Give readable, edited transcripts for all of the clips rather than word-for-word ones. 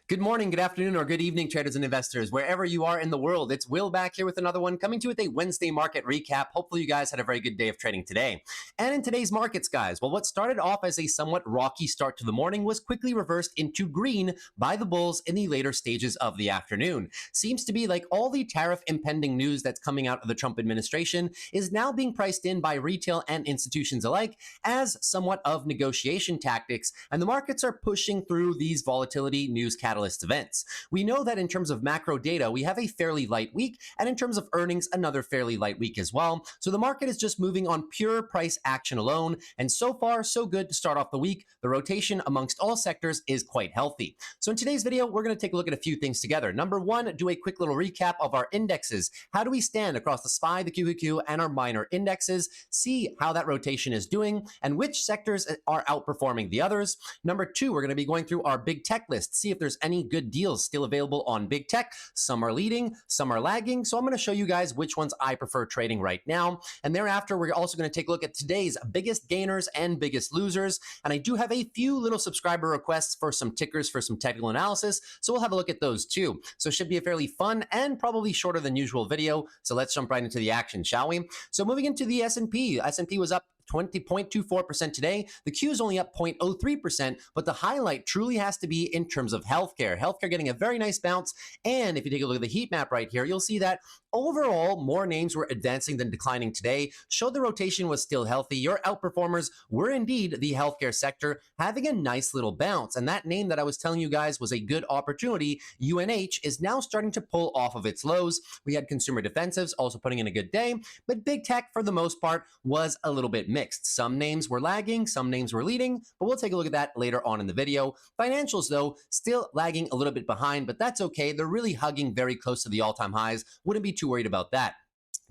Good morning, good afternoon, or good evening, traders and investors, wherever you are in the world. It's Will back here with another one, coming to you with a Wednesday market recap. Hopefully you guys had a very good day of trading today. And in today's markets, guys, well, what started off as a somewhat rocky start to the morning was quickly reversed into green by the bulls in the later stages of the afternoon. Seems to be like all the tariff impending news that's coming out of the Trump administration is now being priced in by retail and institutions alike as somewhat of negotiation tactics, and the markets are pushing through these volatility news catalysts events. We know that in terms of macro data, we have a fairly light week, and in terms of earnings, another fairly light week as well. So the market is just moving on pure price action alone, and so far, so good to start off the week. The rotation amongst all sectors is quite healthy. So in today's video, we're going to take a look at a few things together. Number one, do a quick little recap of our indexes. How do we stand across the SPY, the QQQ, and our minor indexes? See how that rotation is doing and which sectors are outperforming the others. Number two, we're going to be going through our big tech list, see if there's any good deals still available on big tech. Some are leading, some are lagging. So I'm going to show you guys which ones I prefer trading right now. And thereafter, we're also going to take a look at today's biggest gainers and biggest losers. And I do have a few little subscriber requests for some tickers for some technical analysis. So we'll have a look at those too. So it should be a fairly fun and probably shorter than usual video. So let's jump right into the action, shall we? So moving into the S&P. S&P was up 20.24% today. The Q is only up 0.03%, but the highlight truly has to be in terms of healthcare. Healthcare getting a very nice bounce. And if you take a look at the heat map right here, you'll see that overall, more names were advancing than declining today. Showed the rotation was still healthy. Your outperformers were indeed the healthcare sector, having a nice little bounce. And that name that I was telling you guys was a good opportunity, UNH, is now starting to pull off of its lows. We had consumer defensives also putting in a good day, but big tech, for the most part, was a little bit mixed. Some names were lagging, some names were leading, but we'll take a look at that later on in the video. Financials, though, still lagging a little bit behind, but that's okay. They're really hugging very close to the all-time highs. Wouldn't be too worried about that.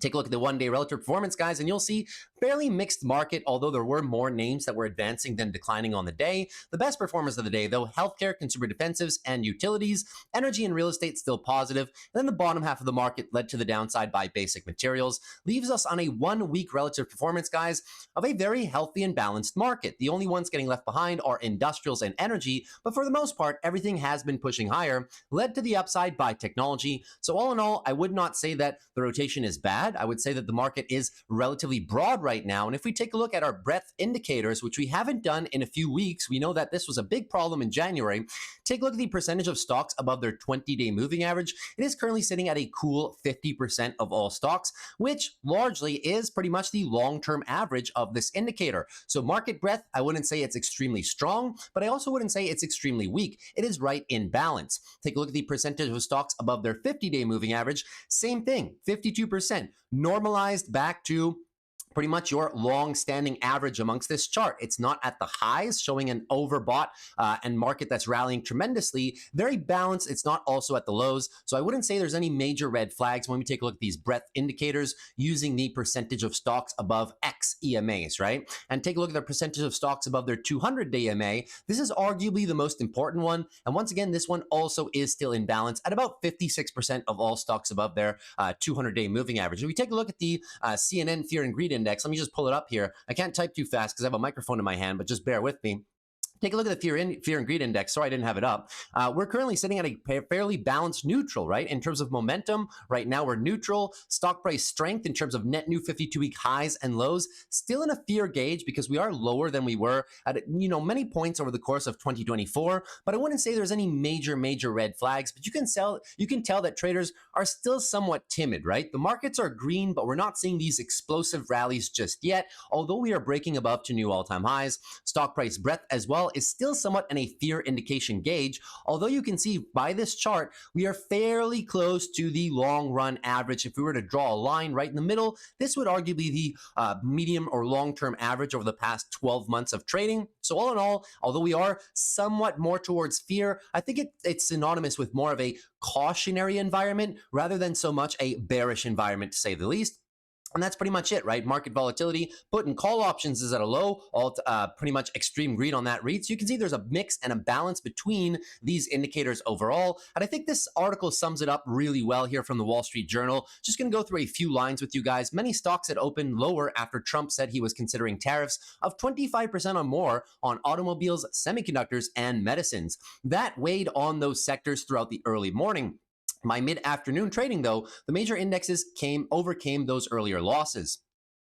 Take a look at the one-day relative performance, guys, and you'll see fairly mixed market, although there were more names that were advancing than declining on the day. The best performers of the day, though, healthcare, consumer defensives, and utilities. Energy and real estate still positive. And then the bottom half of the market led to the downside by basic materials. Leaves us on a one-week relative performance, guys, of a very healthy and balanced market. The only ones getting left behind are industrials and energy, but for the most part, everything has been pushing higher, led to the upside by technology. So all in all, I would not say that the rotation is bad. I would say that the market is relatively broad right now. And if we take a look at our breadth indicators, which we haven't done in a few weeks, we know that this was a big problem in January. Take a look at the percentage of stocks above their 20-day moving average. It is currently sitting at a cool 50% of all stocks, which largely is pretty much the long-term average of this indicator. So market breadth, I wouldn't say it's extremely strong, but I also wouldn't say it's extremely weak. It is right in balance. Take a look at the percentage of stocks above their 50-day moving average. Same thing, 52%. Normalized back to pretty much your long-standing average amongst this chart. It's not at the highs, showing an overbought and market that's rallying tremendously. Very balanced. It's not also at the lows. So I wouldn't say there's any major red flags when we take a look at these breadth indicators using the percentage of stocks above X EMAs, right? And take a look at the percentage of stocks above their 200-day EMA. This is arguably the most important one. And once again, this one also is still in balance at about 56% of all stocks above their 200-day moving average. If we take a look at the CNN Fear and Greed Index, let me just pull it up here. I can't type too fast because I have a microphone in my hand, but just bear with me. Take a look at the fear and greed index. Sorry, I didn't have it up. We're currently sitting at a fairly balanced neutral, right? In terms of momentum, right now we're neutral. Stock price strength in terms of net new 52-week highs and lows, still in a fear gauge because we are lower than we were at, many points over the course of 2024. But I wouldn't say there's any major red flags. But you can tell that traders are still somewhat timid, right? The markets are green, but we're not seeing these explosive rallies just yet. Although we are breaking above to new all-time highs, stock price breadth as well is still somewhat in a fear indication gauge, although you can see by this chart, we are fairly close to the long run average. If we were to draw a line right in the middle, this would arguably be the medium or long-term average over the past 12 months of trading. So all in all, although we are somewhat more towards fear, I think it's synonymous with more of a cautionary environment rather than so much a bearish environment, to say the least. And that's pretty much it, right? Market volatility, put and call options is at a low, all pretty much extreme greed on that read. So you can see there's a mix and a balance between these indicators overall. And I think this article sums it up really well here from the Wall Street Journal. Just going to go through a few lines with you guys. Many stocks had opened lower after Trump said he was considering tariffs of 25% or more on automobiles, semiconductors, and medicines. That weighed on those sectors throughout the early morning. By mid-afternoon trading, though, the major indexes overcame those earlier losses.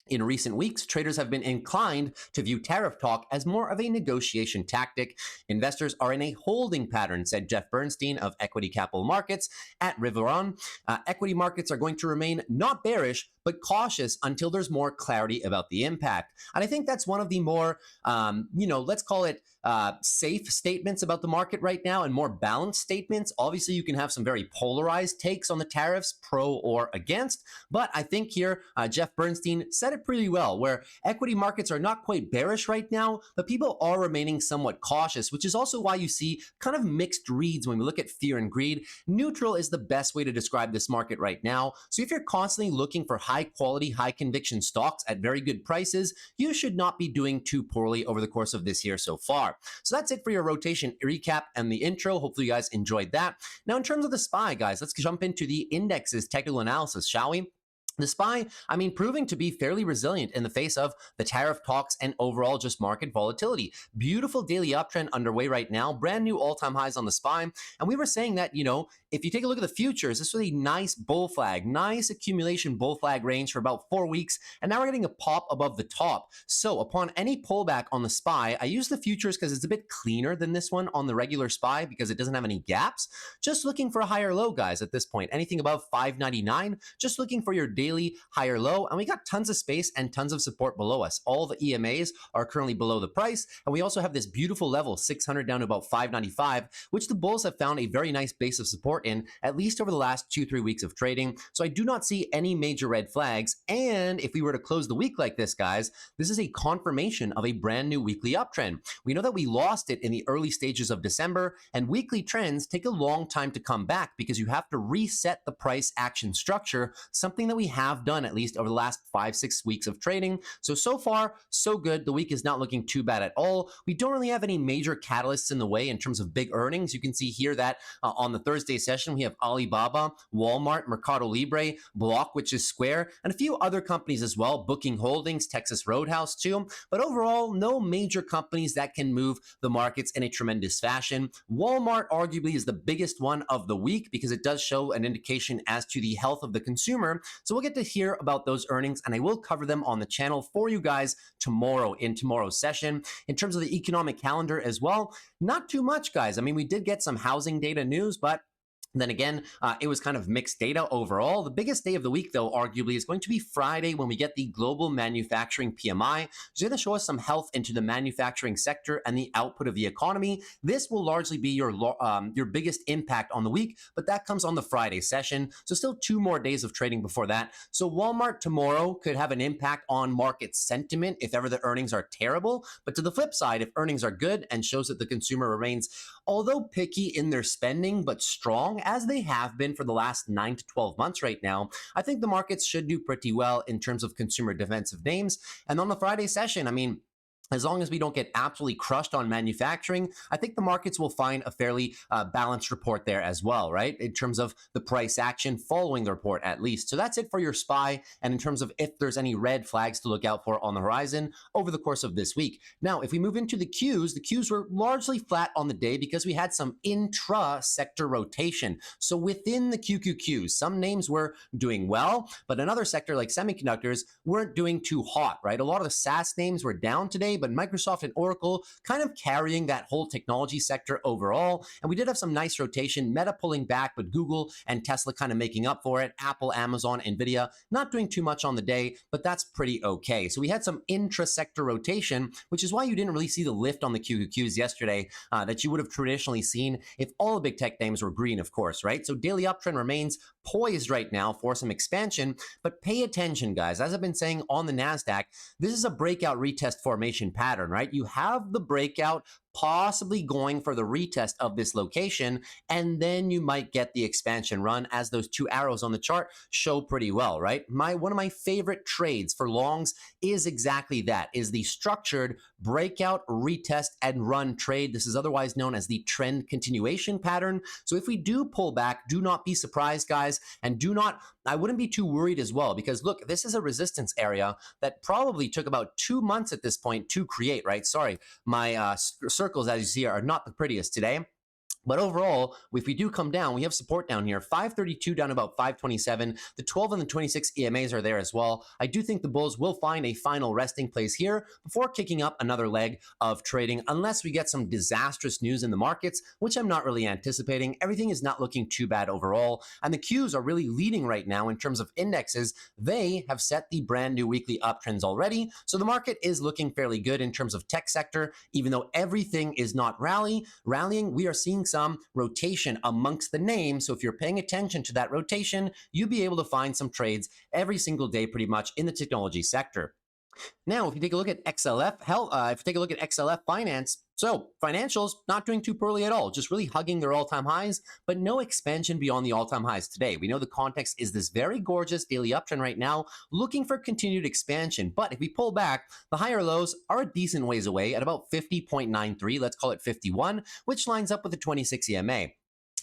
In recent weeks, traders have been inclined to view tariff talk as more of a negotiation tactic. Investors are in a holding pattern, said Jeff Bernstein of Equity Capital Markets at Riveron. Equity markets are going to remain not bearish, but cautious until there's more clarity about the impact. And I think that's one of the more, let's call it safe statements about the market right now and more balanced statements. Obviously, you can have some very polarized takes on the tariffs, pro or against. But I think here, Jeff Bernstein said it pretty well, where equity markets are not quite bearish right now, but people are remaining somewhat cautious, which is also why you see kind of mixed reads when we look at fear and greed. Neutral is the best way to describe this market right now. So if you're constantly looking for high quality, high conviction stocks at very good prices, you should not be doing too poorly over the course of this year so far. So that's it for your rotation recap and the intro. Hopefully you guys enjoyed that. Now, in terms of the SPY, guys, let's jump into the indexes technical analysis, shall we? The SPY, proving to be fairly resilient in the face of the tariff talks and overall just market volatility. Beautiful daily uptrend underway right now, brand new all-time highs on the SPY. And we were saying that, if you take a look at the futures, this was a nice bull flag, nice accumulation bull flag range for about 4 weeks. And now we're getting a pop above the top. So upon any pullback on the SPY, I use the futures because it's a bit cleaner than this one on the regular SPY because it doesn't have any gaps. Just looking for a higher low, guys, at this point. Anything above 599, just looking for your daily higher low. And we got tons of space and tons of support below us. All the EMAs are currently below the price. And we also have this beautiful level, 600 down to about 595, which the bulls have found a very nice base of support in, at least over the last 2-3 weeks of trading. So I do not see any major red flags. And if we were to close the week like this, guys, this is a confirmation of a brand new weekly uptrend. We know that we lost it in the early stages of December, and weekly trends take a long time to come back because you have to reset the price action structure, something that we have done at least over the last 5-6 weeks of trading. So far, so good. The week is not looking too bad at all. We don't really have any major catalysts in the way in terms of big earnings. You can see here that on the Thursday session, we have Alibaba, Walmart, Mercado Libre, Block, which is Square, and a few other companies as well, Booking Holdings, Texas Roadhouse too. But overall, no major companies that can move the markets in a tremendous fashion. Walmart arguably is the biggest one of the week because it does show an indication as to the health of the consumer. So we'll get to hear about those earnings, and I will cover them on the channel for you guys tomorrow in tomorrow's session. In terms of the economic calendar as well, not too much, guys. We did get some housing data news, but then again, it was kind of mixed data overall. The biggest day of the week, though, arguably, is going to be Friday when we get the global manufacturing PMI. It's going to show us some health into the manufacturing sector and the output of the economy. This will largely be your biggest impact on the week, but that comes on the Friday session. So still 2 more days of trading before that. So Walmart tomorrow could have an impact on market sentiment if ever the earnings are terrible. But to the flip side, if earnings are good and shows that the consumer remains, although picky in their spending, but strong, as they have been for the last 9 to 12 months right now, I think the markets should do pretty well in terms of consumer defensive names. And on the Friday session, as long as we don't get absolutely crushed on manufacturing, I think the markets will find a fairly balanced report there as well, right? In terms of the price action following the report at least. So that's it for your SPY. And in terms of if there's any red flags to look out for on the horizon over the course of this week. Now, if we move into the Qs were largely flat on the day because we had some intra-sector rotation. So within the QQQs, some names were doing well, but another sector like semiconductors weren't doing too hot, right? A lot of the SaaS names were down today, but Microsoft and Oracle kind of carrying that whole technology sector overall. And we did have some nice rotation, Meta pulling back, but Google and Tesla kind of making up for it. Apple, Amazon, NVIDIA, not doing too much on the day, but that's pretty okay. So we had some intra-sector rotation, which is why you didn't really see the lift on the QQQs yesterday that you would have traditionally seen if all the big tech names were green, of course, right? So daily uptrend remains poised right now for some expansion, but pay attention, guys. As I've been saying on the NASDAQ, this is a breakout retest formation pattern, right? You have the breakout, possibly going for the retest of this location, and then you might get the expansion run, as those two arrows on the chart show pretty well, right? One of my favorite trades for longs is exactly that, is the structured breakout, retest, and run trade. This is otherwise known as the trend continuation pattern. So if we do pull back, do not be surprised, guys, and I wouldn't be too worried as well, because look, this is a resistance area that probably took about 2 months at this point to create, right? Sorry, my circles, as you see, are not the prettiest today. But overall, if we do come down, we have support down here, 532 down to about 527. The 12 and the 26 EMAs are there as well. I do think the bulls will find a final resting place here before kicking up another leg of trading, unless we get some disastrous news in the markets, which I'm not really anticipating. Everything is not looking too bad overall, and the Qs are really leading right now in terms of indexes. They have set the brand new weekly uptrends already, so the market is looking fairly good in terms of tech sector. Even though everything is not rallying, we are seeing some rotation amongst the names. So if you're paying attention to that rotation, you'll be able to find some trades every single day pretty much in the technology sector. Now, if you take a look at XLF if you take a look at XLF Finance, so financials not doing too poorly at all, just really hugging their all-time highs, but no expansion beyond the all-time highs today. We know the context is this very gorgeous daily uptrend right now, looking for continued expansion. But if we pull back, the higher lows are a decent ways away at about 50.93, let's call it 51, which lines up with the 26 EMA.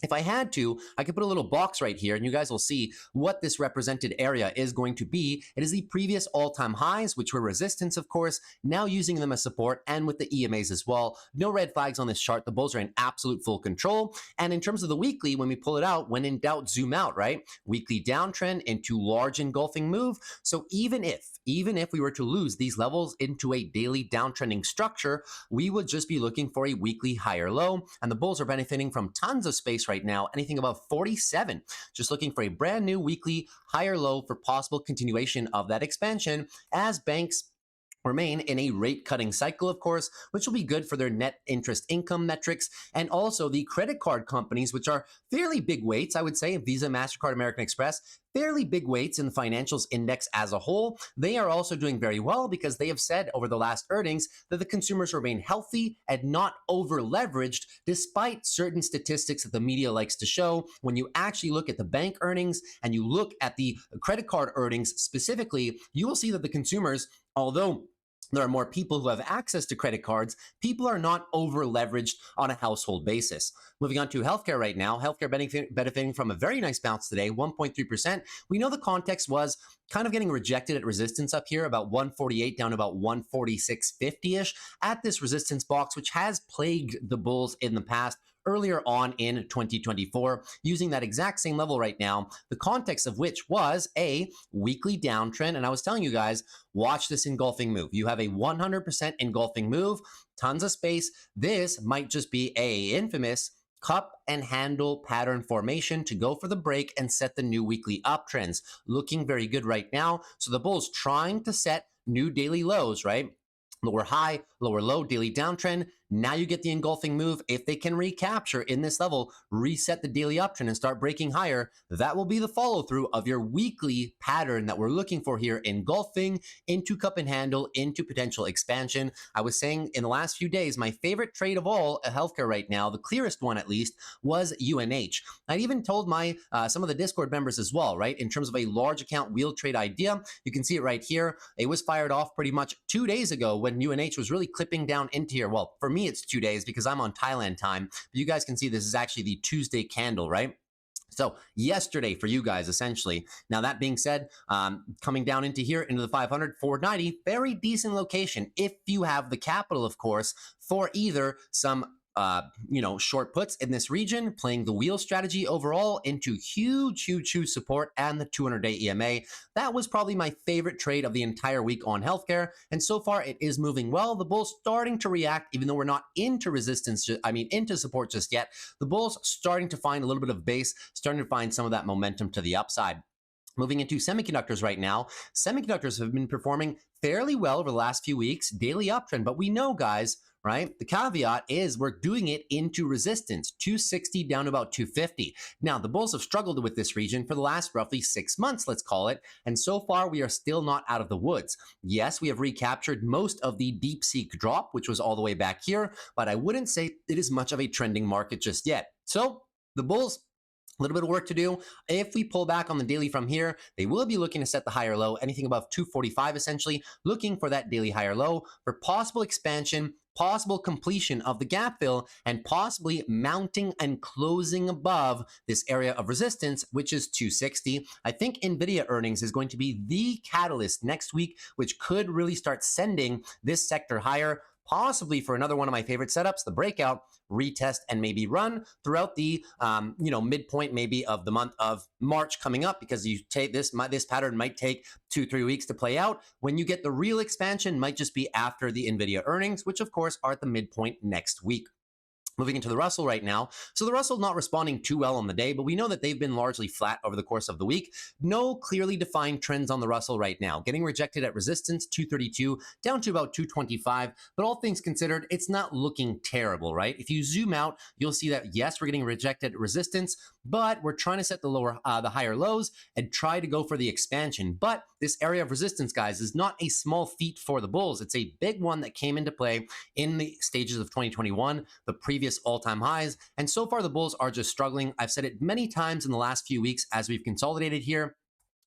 If I had to, I could put a little box right here, and you guys will see what this represented area is going to be. It is the previous all-time highs, which were resistance, of course, now using them as support, and with the EMAs as well. No red flags on this chart. The bulls are in absolute full control. And in terms of the weekly, when we pull it out, when in doubt, zoom out, right? Weekly downtrend into large engulfing move. So even if we were to lose these levels into a daily downtrending structure, we would just be looking for a weekly higher low, and the bulls are benefiting from tons of space right now, anything above 47, just looking for a brand new weekly higher low for possible continuation of that expansion as banks remain in a rate cutting cycle, of course, which will be good for their net interest income metrics, and also the credit card companies, which are fairly big weights, I would say, Visa, MasterCard, American Express, fairly big weights in the financials index as a whole. They are also doing very well because they have said over the last earnings that the consumers remain healthy and not over leveraged, despite certain statistics that the media likes to show. When you actually look at the bank earnings and you look at the credit card earnings specifically, you will see that the consumers, although there are more people who have access to credit cards, people are not over leveraged on a household basis. Moving on to healthcare right now, healthcare benefiting from a very nice bounce today, 1.3%. We know the context was kind of getting rejected at resistance up here, about 148 down to about 146.50-ish at this resistance box, which has plagued the bulls in the past, earlier on in 2024, using that exact same level right now, the context of which was a weekly downtrend. And I was telling you guys, watch this engulfing move. You have a 100% engulfing move, tons of space. This might just be a infamous cup and handle pattern formation to go for the break and set the new weekly uptrends. Looking very good right now. So the bulls trying to set new daily lows, right? Lower high, lower low, daily downtrend. Now you get the engulfing move. If they can recapture in this level, reset the daily uptrend and start breaking higher, that will be the follow through of your weekly pattern that we're looking for here, engulfing into cup and handle, into potential expansion. I was saying in the last few days, my favorite trade of all, healthcare right now, the clearest one at least, was UNH. I even told my some of the Discord members as well, right? In terms of a large account wheel trade idea, you can see it right here. It was fired off pretty much 2 days ago when UNH was really clipping down into here. Well, for me, it's 2 days because I'm on Thailand time. But you guys can see this is actually the Tuesday candle, right? So yesterday for you guys, essentially. Now, that being said, coming down into here, into the 500, 490, very decent location if you have the capital, of course, for either some short puts in this region, playing the wheel strategy overall into huge support and the 200-day EMA. That was probably my favorite trade of the entire week on healthcare. And so far it is moving well. The bulls starting to react, even though we're not into resistance, into support just yet. The bulls starting to find a little bit of base, starting to find some of that momentum to the upside. Moving into semiconductors right now, semiconductors have been performing fairly well over the last few weeks, daily uptrend, but we know, guys, right? The caveat is we're doing it into resistance, 260 down to about 250. Now, the bulls have struggled with this region for the last roughly 6 months, let's call it, and so far we are still not out of the woods. Yes, we have recaptured most of the deep seek drop, which was all the way back here, but I wouldn't say it is much of a trending market just yet. So the bulls, a little bit of work to do. If we pull back on the daily from here, they will be looking to set the higher low, anything above 245 essentially, looking for that daily higher low for possible expansion, possible completion of the gap fill, and possibly mounting and closing above this area of resistance, which is 260. I think NVIDIA earnings is going to be the catalyst next week, which could really start sending this sector higher, possibly for another one of my favorite setups, the breakout, retest, and maybe run throughout the midpoint maybe of the month of March coming up, because you take this pattern might take 2-3 weeks to play out. When you get the real expansion, might just be after the NVIDIA earnings, which of course are at the midpoint next week. Moving into the Russell right now. So the Russell not responding too well on the day, but we know that they've been largely flat over the course of the week. No clearly defined trends on the Russell right now. Getting rejected at resistance, 232, down to about 225. But all things considered, it's not looking terrible, right? If you zoom out, you'll see that, yes, we're getting rejected at resistance, but we're trying to set the higher lows and try to go for the expansion. But this area of resistance, guys, is not a small feat for the bulls. It's a big one that came into play in the stages of 2021, the previous all-time highs, and so far the bulls are just struggling. I've said it many times in the last few weeks as we've consolidated here.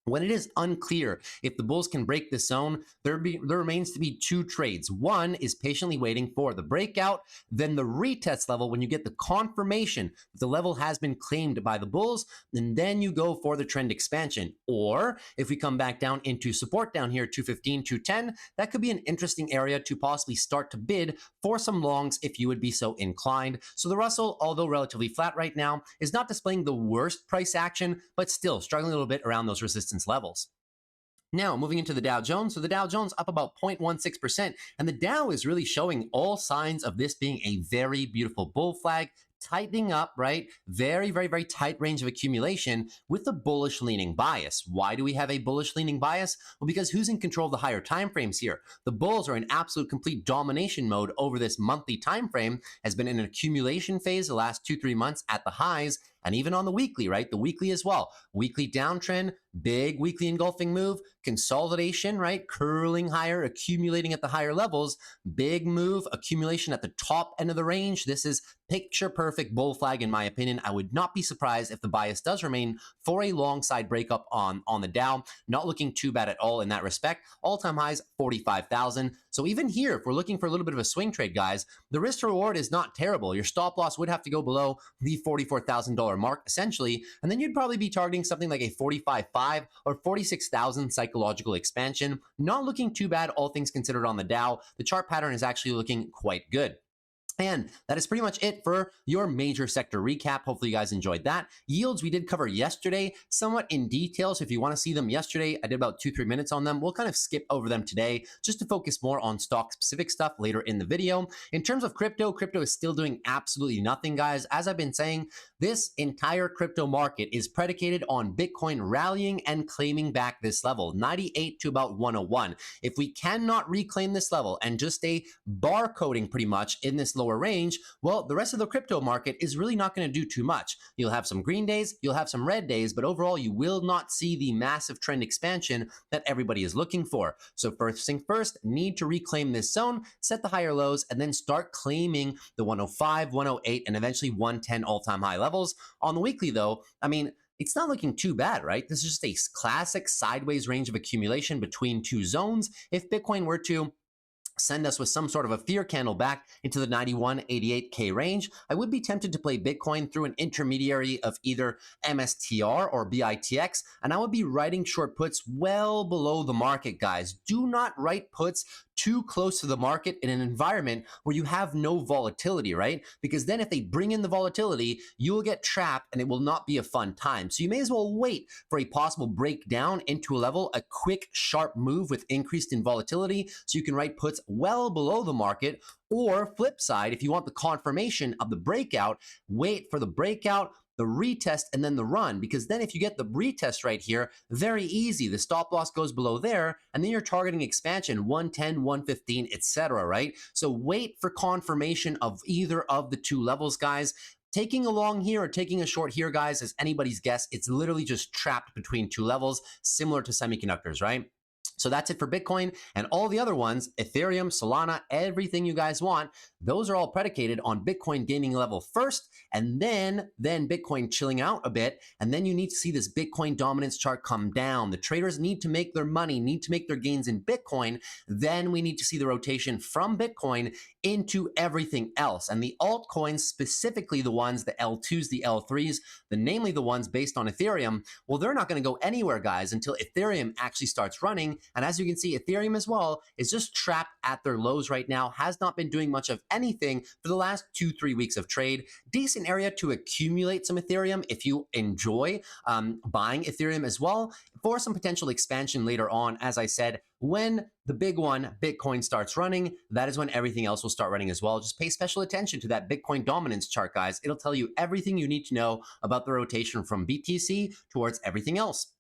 When it is unclear if the bulls can break this zone, there remains to be two trades. One is patiently waiting for the breakout, then the retest level when you get the confirmation that the level has been claimed by the bulls, and then you go for the trend expansion. Or if we come back down into support down here, 215, 210, that could be an interesting area to possibly start to bid for some longs if you would be so inclined. So the Russell, although relatively flat right now, is not displaying the worst price action, but still struggling a little bit around those resistance levels. Now, moving into the Dow Jones. So the Dow Jones up about 0.16%, and the Dow is really showing all signs of this being a very beautiful bull flag, tightening up, right? Very, very, very tight range of accumulation with a bullish leaning bias. Why do we have a bullish leaning bias? Well, because who's in control of the higher time frames here? The bulls are in absolute complete domination mode over this monthly time frame, has been in an accumulation phase the last 2-3 months at the highs, and even on the weekly, right? The weekly as well. Weekly downtrend, big weekly engulfing move, consolidation, right? Curling higher, accumulating at the higher levels, big move, accumulation at the top end of the range. This is picture perfect bull flag in my opinion. I would not be surprised if the bias does remain for a long side breakup on the Dow. Not looking too bad at all in that respect. All-time highs 45,000. So even here, if we're looking for a little bit of a swing trade, guys, the risk to reward is not terrible. Your stop loss would have to go below the $44,000 mark essentially, and then you'd probably be targeting something like a 45.5 or 46,000 psychological expansion. Not looking too bad, all things considered on the Dow. The chart pattern is actually looking quite good. And that is pretty much it for your major sector recap. Hopefully you guys enjoyed that. Yields we did cover yesterday, somewhat in detail. So if you want to see them yesterday, I did about 2-3 minutes on them. We'll kind of skip over them today just to focus more on stock specific stuff later in the video. In terms of crypto is still doing absolutely nothing, guys. As I've been saying, this entire crypto market is predicated on Bitcoin rallying and claiming back this level, 98 to about 101. If we cannot reclaim this level and just stay barcoding pretty much in this lower range, well, the rest of the crypto market is really not going to do too much. You'll have some green days, you'll have some red days, but overall you will not see the massive trend expansion that everybody is looking for. So first thing first, need to reclaim this zone, set the higher lows, and then start claiming the 105, 108, and eventually 110 all-time high levels. On the weekly though, I mean, it's not looking too bad, right? This is just a classic sideways range of accumulation between two zones. If Bitcoin were to send us with some sort of a fear candle back into the 91.88K range, I would be tempted to play Bitcoin through an intermediary of either MSTR or BITX, and I would be writing short puts well below the market, guys. Do not write puts too close to the market in an environment where you have no volatility, right? Because then if they bring in the volatility, you will get trapped and it will not be a fun time. So you may as well wait for a possible breakdown into a level, a quick, sharp move with increased in volatility, so you can write puts well below the market. Or flip side, if you want the confirmation of the breakout, wait for the breakout, the retest, and then the run, because then if you get the retest right here, very easy. The stop loss goes below there, and then you're targeting expansion 110, 115, etc., right? So wait for confirmation of either of the two levels, guys. Taking a long here or taking a short here, guys, is anybody's guess. It's literally just trapped between two levels, similar to semiconductors, right? So that's it for Bitcoin, and all the other ones, Ethereum, Solana, everything you guys want, those are all predicated on Bitcoin gaining level first, and then Bitcoin chilling out a bit, and then you need to see this Bitcoin dominance chart come down. The traders need to make their money, need to make their gains in Bitcoin. Then we need to see the rotation from Bitcoin into everything else. And the altcoins, specifically the ones, the L2s, the L3s, namely the ones based on Ethereum, well, they're not going to go anywhere, guys, until Ethereum actually starts running. And as you can see, Ethereum as well is just trapped at their lows right now, has not been doing much of anything for the last 2-3 weeks of trade. Decent area to accumulate some Ethereum if you enjoy buying Ethereum as well, for some potential expansion later on. As I said, when the big one, Bitcoin, starts running, that is when everything else will start running as well. Just pay special attention to that Bitcoin dominance chart, guys. It'll tell you everything you need to know about the rotation from BTC towards everything else.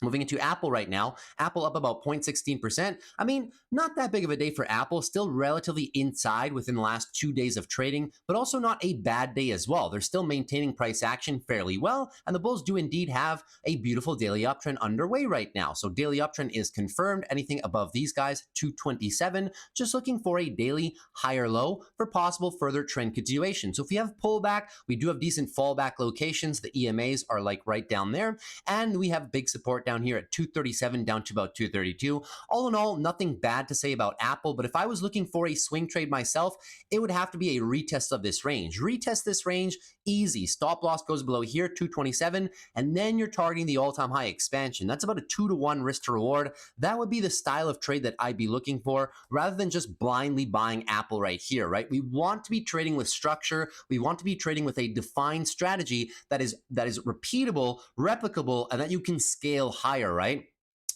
Moving into Apple right now, Apple up about 0.16%. I mean, not that big of a day for Apple, still relatively inside within the last 2 days of trading, but also not a bad day as well. They're still maintaining price action fairly well, and the bulls do indeed have a beautiful daily uptrend underway right now. So daily uptrend is confirmed. Anything above these guys, 227, just looking for a daily higher low for possible further trend continuation. So if we have pullback, we do have decent fallback locations. The EMAs are like right down there, and we have big support down here at 237 down to about 232. All in all, nothing bad to say about Apple, but if I was looking for a swing trade myself, it would have to be a retest of this range. Retest this range, easy. Stop loss goes below here, 227, and then you're targeting the all-time high expansion. That's about a 2-to-1 risk to reward. That would be the style of trade that I'd be looking for, rather than just blindly buying Apple right here, right? We want to be trading with structure. We want to be trading with a defined strategy that is repeatable, replicable, and that you can scale higher, right?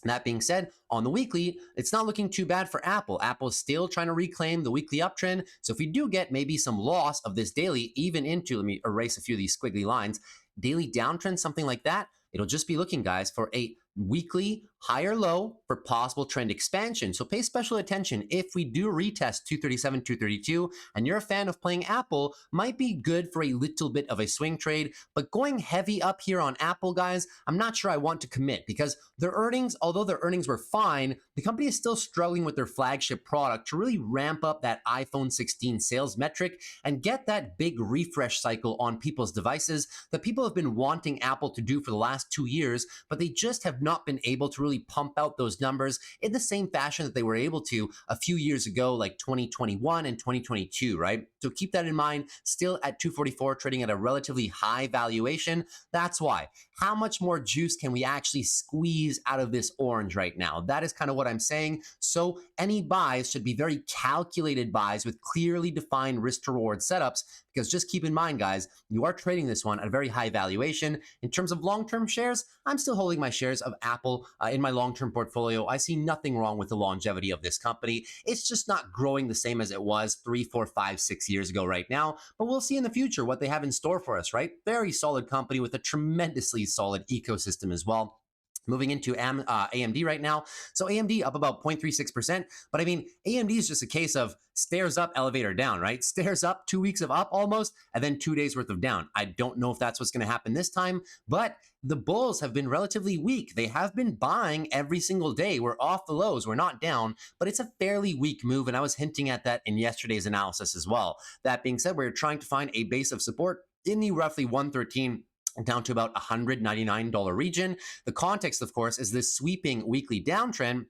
That being said, on the weekly, it's not looking too bad for Apple. Apple is still trying to reclaim the weekly uptrend. So if we do get maybe some loss of this daily, even into, let me erase a few of these squiggly lines, daily downtrend, something like that, it'll just be looking, guys, for a weekly higher low for possible trend expansion. So pay special attention. If we do retest 237, 232, and you're a fan of playing Apple, might be good for a little bit of a swing trade. But going heavy up here on Apple, guys, I'm not sure I want to commit, because their earnings, although their earnings were fine, the company is still struggling with their flagship product to really ramp up that iPhone 16 sales metric and get that big refresh cycle on people's devices that people have been wanting Apple to do for the last 2 years, but they just have not been able to really pump out those numbers in the same fashion that they were able to a few years ago, like 2021 and 2022, right? So keep that in mind. Still at 244, trading at a relatively high valuation. That's why. How much more juice can we actually squeeze out of this orange right now? That is kind of what I'm saying. So any buys should be very calculated buys with clearly defined risk to reward setups, because just keep in mind, guys, you are trading this one at a very high valuation. In terms of long-term shares, I'm still holding my shares of Apple in my long-term portfolio. I see nothing wrong with the longevity of this company. It's just not growing the same as it was 3, 4, 5, 6 years ago right now, but we'll see in the future what they have in store for us, right? Very solid company with a tremendously solid ecosystem as well. Moving into AMD right now. So AMD up about 0.36%. But I mean, AMD is just a case of stairs up, elevator down, right? Stairs up, 2 weeks of up almost, and then 2 days worth of down. I don't know if that's what's going to happen this time, but the bulls have been relatively weak. They have been buying every single day. We're off the lows. We're not down, but it's a fairly weak move. And I was hinting at that in yesterday's analysis as well. That being said, we're trying to find a base of support in the roughly 113 down to about $199 region. The context, of course, is this sweeping weekly downtrend.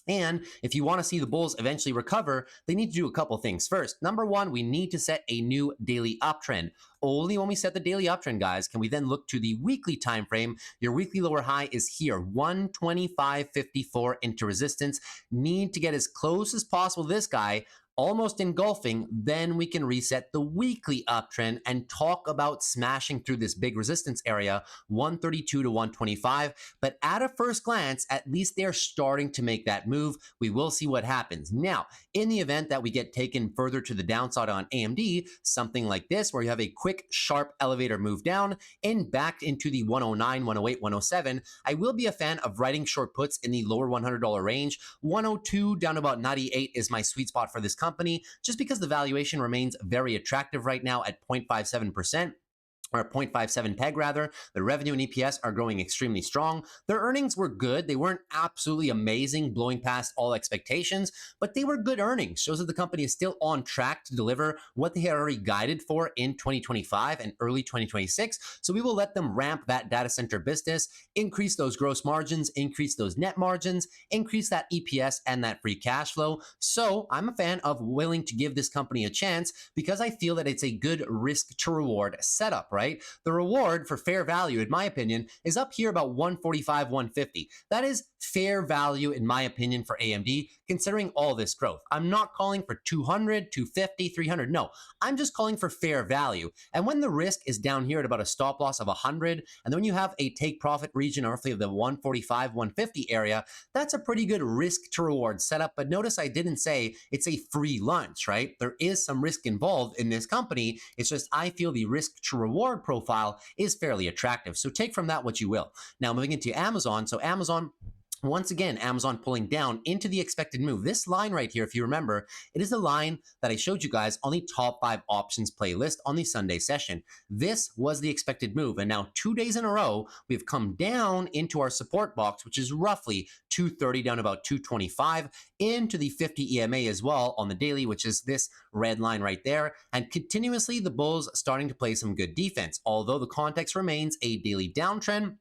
And if you want to see the bulls eventually recover, they need to do a couple things. First, number one, we need to set a new daily uptrend. Only when we set the daily uptrend, guys, can we then look to the weekly time frame. Your weekly lower high is here, 125.54 into resistance. Need to get as close as possible to this guy. almost engulfing, then we can reset the weekly uptrend and talk about smashing through this big resistance area, 132 to 125. But at a first glance, at least they're starting to make that move. We will see what happens. Now, in the event that we get taken further to the downside on AMD, something like this, where you have a quick, sharp elevator move down and back into the 109, 108, 107, I will be a fan of writing short puts in the lower $100 range. 102 down to about 98 is my sweet spot for this company, just because the valuation remains very attractive right now at 0.57%. Or 0.57 peg rather. The revenue and EPS are growing extremely strong. Their earnings were good. They weren't absolutely amazing, blowing past all expectations, but they were good earnings. Shows that the company is still on track to deliver what they had already guided for in 2025 and early 2026. So we will let them ramp that data center business, increase those gross margins, increase those net margins, increase that EPS and that free cash flow. So I'm a fan of willing to give this company a chance because I feel that it's a good risk to reward setup, right? The reward for fair value, in my opinion, is up here about 145, 150. That is fair value, in my opinion, for AMD, considering all this growth. I'm not calling for 200, 250, 300. No, I'm just calling for fair value. And when the risk is down here at about a stop loss of 100, and then when you have a take profit region roughly of the 145, 150 area, that's a pretty good risk to reward setup. But notice I didn't say it's a free lunch, right? There is some risk involved in this company. It's just I feel the risk to reward profile is fairly attractive. So take from that what you will. Now moving into Amazon. So Amazon, once again, Amazon pulling down into the expected move. This line right here, if you remember, it is the line that I showed you guys on the top 5 options playlist on the Sunday session. This was the expected move. And now 2 days in a row, we've come down into our support box, which is roughly 230 down to about 225, into the 50 EMA as well on the daily, which is this red line right there. And continuously, the bulls starting to play some good defense, although the context remains a daily downtrend.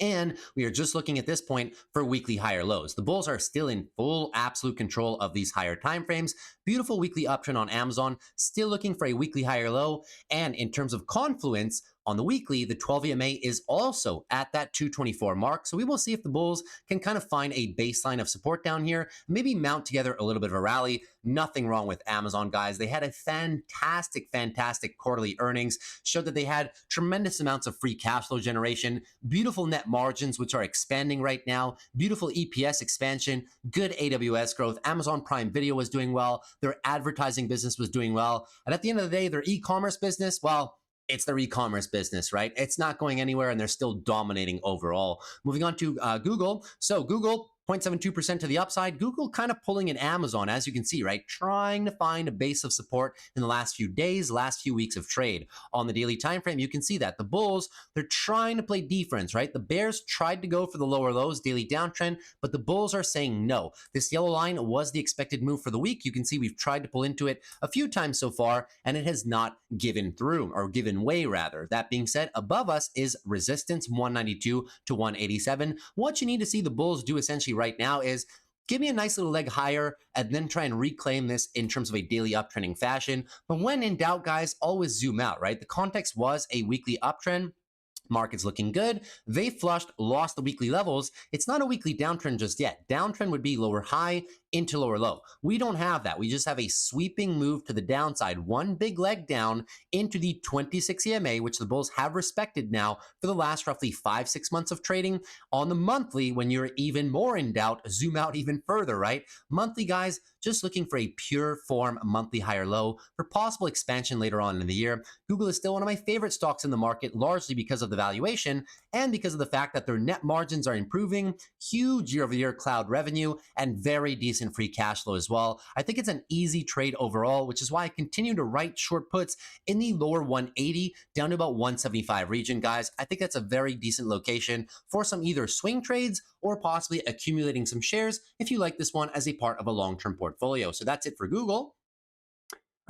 And we are just looking at this point for weekly higher lows. The bulls are still in full absolute control of these higher time frames. Beautiful weekly uptrend on Amazon, still looking for a weekly higher low. And in terms of confluence, on the weekly, the 12 EMA is also at that 224 mark. So we will see if the bulls can kind of find a baseline of support down here, maybe mount together a little bit of a rally. Nothing wrong with Amazon, guys. They had a fantastic quarterly earnings, showed that they had tremendous amounts of free cash flow generation, beautiful net margins, which are expanding right now, beautiful EPS expansion, good AWS growth. Amazon Prime Video was doing well. Their advertising business was doing well. And at the end of the day, their e-commerce business, well, it's their e-commerce business, right? It's not going anywhere and they're still dominating overall. Moving on to Google. So Google, 0.72% to the upside. Google kind of pulling in Amazon, as you can see, right? Trying to find a base of support in the last few days, last few weeks of trade. On the daily time frame, you can see that the bulls, they're trying to play defense, right? The bears tried to go for the lower lows, daily downtrend, but the bulls are saying no. This yellow line was the expected move for the week. You can see we've tried to pull into it a few times so far, and it has not given through, or given way rather. That being said, above us is resistance, 192 to 187. What you need to see the bulls do essentially right now is give me a nice little leg higher and then try and reclaim this in terms of a daily uptrending fashion. But when in doubt, guys, always zoom out, right? The context was a weekly uptrend. Market's looking good. They flushed, lost the weekly levels. It's not a weekly downtrend just yet. Downtrend would be lower high into lower low. We don't have that. We just have a sweeping move to the downside. One big leg down into the 26 EMA, which the bulls have respected now for the last roughly 5-6 months of trading. On the monthly, when you're even more in doubt, zoom out even further, right? Monthly, guys, just looking for a pure form monthly higher low for possible expansion later on in the year. Google is still one of my favorite stocks in the market, largely because of the valuation and because of the fact that their net margins are improving, huge year-over-year cloud revenue, and very decent free cash flow as well. I think it's an easy trade overall, which is why I continue to write short puts in the lower 180 down to about 175 region, guys. I think that's a very decent location for some either swing trades or possibly accumulating some shares if you like this one as a part of a long-term portfolio. So that's it for Google.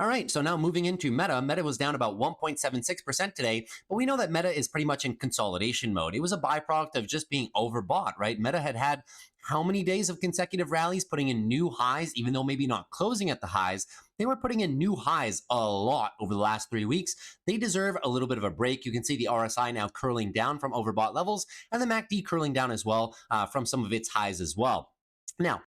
All right, so now moving into Meta. Meta was down about 1.76% today, but we know that Meta is pretty much in consolidation mode. It was a byproduct of just being overbought, right? Meta had how many days of consecutive rallies putting in new highs, even though maybe not closing at the highs. They were putting in new highs a lot over the last 3 weeks. They deserve a little bit of a break. You can see the RSI now curling down from overbought levels and the MACD curling down as well from some of its highs as well. Now,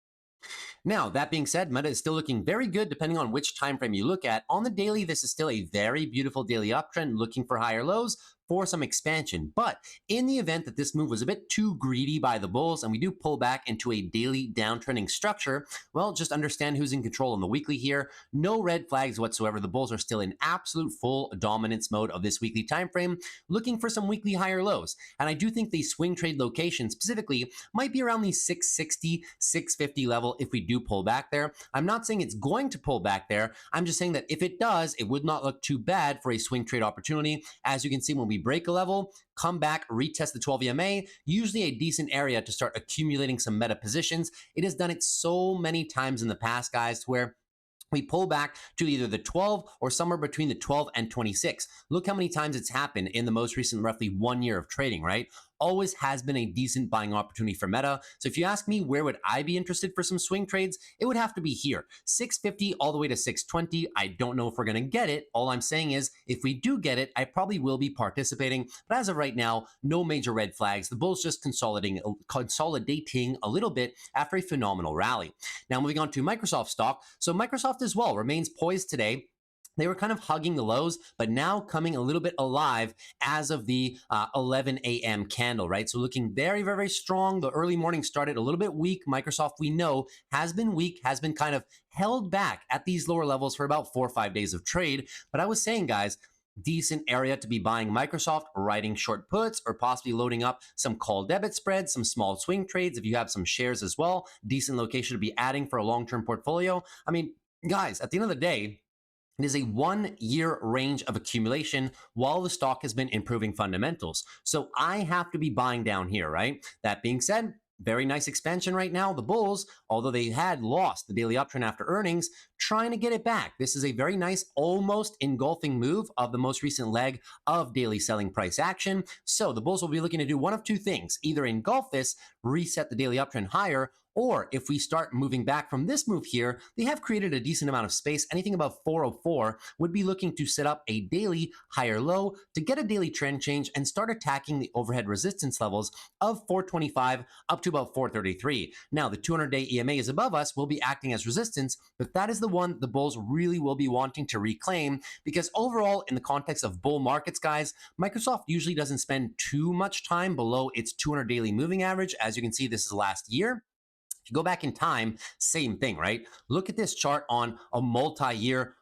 Now, that being said, Meta is still looking very good depending on which time frame you look at. On the daily, this is still a very beautiful daily uptrend looking for higher lows for some expansion. But in the event that this move was a bit too greedy by the bulls and we do pull back into a daily downtrending structure, well, just understand who's in control on the weekly here. No red flags whatsoever. The bulls are still in absolute full dominance mode of this weekly time frame, looking for some weekly higher lows. And I do think the swing trade location specifically might be around the 660, 650 level if we do pull back there. I'm not saying it's going to pull back there. I'm just saying that if it does, it would not look too bad for a swing trade opportunity. As you can see, when we break a level, come back, retest the 12 EMA, usually a decent area to start accumulating some meta positions. It has done it so many times in the past, guys, to where we pull back to either the 12 or somewhere between the 12 and 26. Look how many times it's happened in the most recent roughly 1 year of trading, right? Always has been a decent buying opportunity for Meta. So if you ask me where would I be interested for some swing trades, it would have to be here. 650 all the way to 620. I don't know if we're going to get it. All I'm saying is if we do get it, I probably will be participating. But as of right now, no major red flags. The bulls just consolidating a little bit after a phenomenal rally. Now moving on to Microsoft stock. So Microsoft as well remains poised today. They were kind of hugging the lows, but now coming a little bit alive as of the 11 a.m. candle, right? So looking very, very strong. The early morning started a little bit weak. Microsoft, we know, has been weak, has been kind of held back at these lower levels for about 4 or 5 days of trade. But I was saying, guys, decent area to be buying Microsoft, writing short puts, or possibly loading up some call debit spreads, some small swing trades if you have some shares as well. Decent location to be adding for a long-term portfolio. I mean, guys, at the end of the day, it is a 1 year range of accumulation while the stock has been improving fundamentals. So I have to be buying down here, right? That being said, very nice expansion right now. The bulls, although they had lost the daily uptrend after earnings, trying to get it back. This is a very nice, almost engulfing move of the most recent leg of daily selling price action. So the bulls will be looking to do one of two things: either engulf this, reset the daily uptrend higher, or if we start moving back from this move here, they have created a decent amount of space. Anything above 404 would be looking to set up a daily higher low to get a daily trend change and start attacking the overhead resistance levels of 425 up to about 433. Now, the 200-day EMA is above us, will be acting as resistance, but that is the one the bulls really will be wanting to reclaim, because overall, in the context of bull markets, guys, Microsoft usually doesn't spend too much time below its 200 daily moving average. As you can see, this is last year. If you go back in time, same thing, right? Look at this chart on a multi-year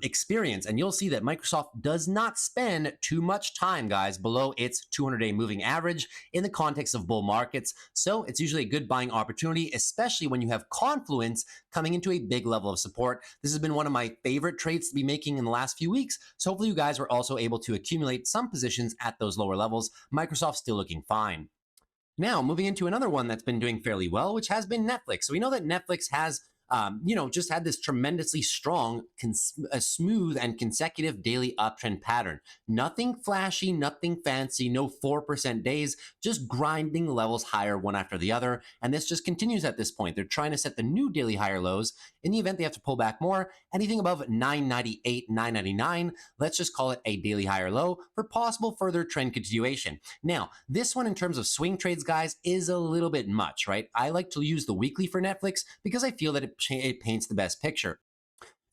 experience, and you'll see that Microsoft does not spend too much time, guys, below its 200-day moving average in the context of bull markets. So it's usually a good buying opportunity, especially when you have confluence coming into a big level of support. This has been one of my favorite trades to be making in the last few weeks. So hopefully you guys were also able to accumulate some positions at those lower levels. Microsoft's still looking fine. Now, moving into another one that's been doing fairly well, which has been Netflix. So we know that Netflix has, just had this tremendously strong, smooth and consecutive daily uptrend pattern. Nothing flashy, nothing fancy, no 4% days, just grinding levels higher one after the other. And this just continues at this point. They're trying to set the new daily higher lows. In the event they have to pull back more, anything above 998, 999, let's just call it a daily higher low for possible further trend continuation. Now, this one in terms of swing trades, guys, is a little bit much, right? I like to use the weekly for Netflix because I feel that it paints the best picture.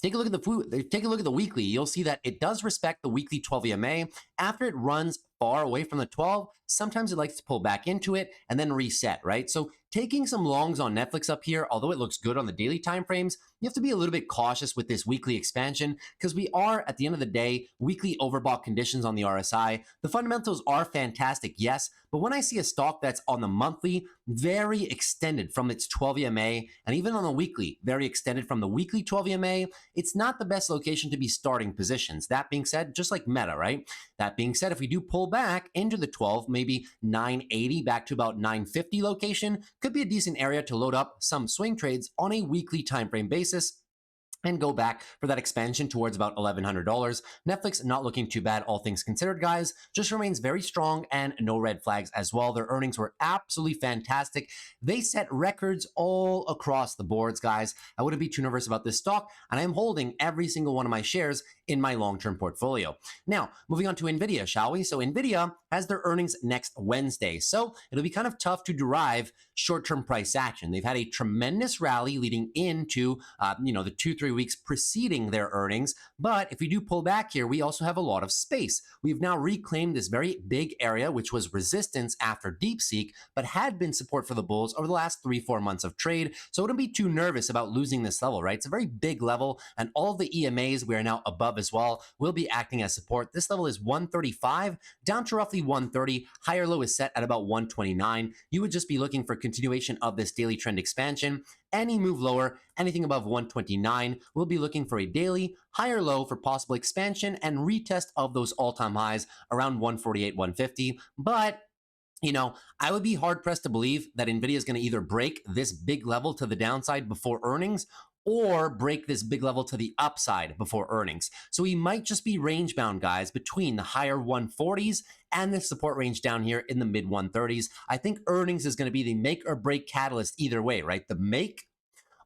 Take a look at the weekly. You'll see that it does respect the weekly 12 EMA. After it runs far away from the 12, sometimes it likes to pull back into it and then reset, right? So taking some longs on Netflix up here, although it looks good on the daily timeframes, you have to be a little bit cautious with this weekly expansion because we are, at the end of the day, weekly overbought conditions on the RSI. The fundamentals are fantastic, yes, but when I see a stock that's on the monthly, very extended from its 12 EMA, and even on the weekly, very extended from the weekly 12 EMA, it's not the best location to be starting positions. That being said, just like Meta, right? That being said, if we do pull back into the 12, maybe 980 back to about 950 location, could be a decent area to load up some swing trades on a weekly time frame basis and go back for that expansion towards about $1,100. Netflix not looking too bad, all things considered, guys. Just remains very strong and no red flags as well. Their earnings were absolutely fantastic. They set records all across the boards, guys. I wouldn't be too nervous about this stock, and I am holding every single one of my shares in my long-term portfolio. Now, moving on to NVIDIA, shall we? So NVIDIA has their earnings next Wednesday. So it'll be kind of tough to derive short-term price action. They've had a tremendous rally leading into, the 2-3 weeks preceding their earnings. But if we do pull back here, we also have a lot of space. We've now reclaimed this very big area, which was resistance after DeepSeek, but had been support for the bulls over the last 3-4 months of trade. So I wouldn't be too nervous about losing this level, right? It's a very big level, and all of the EMAs we are now above as well will be acting as support. This level is 135 down to roughly 130. Higher low is set at about 129. You would just be looking for continuation of this daily trend expansion. Any move lower, anything above 129, we'll be looking for a daily higher low for possible expansion and retest of those all-time highs around 148, 150. But I would be hard pressed to believe that NVIDIA is going to either break this big level to the downside before earnings or break this big level to the upside before earnings. So we might just be range bound, guys, between the higher 140s and the support range down here in the mid 130s. I think earnings is going to be the make or break catalyst either way, right? The make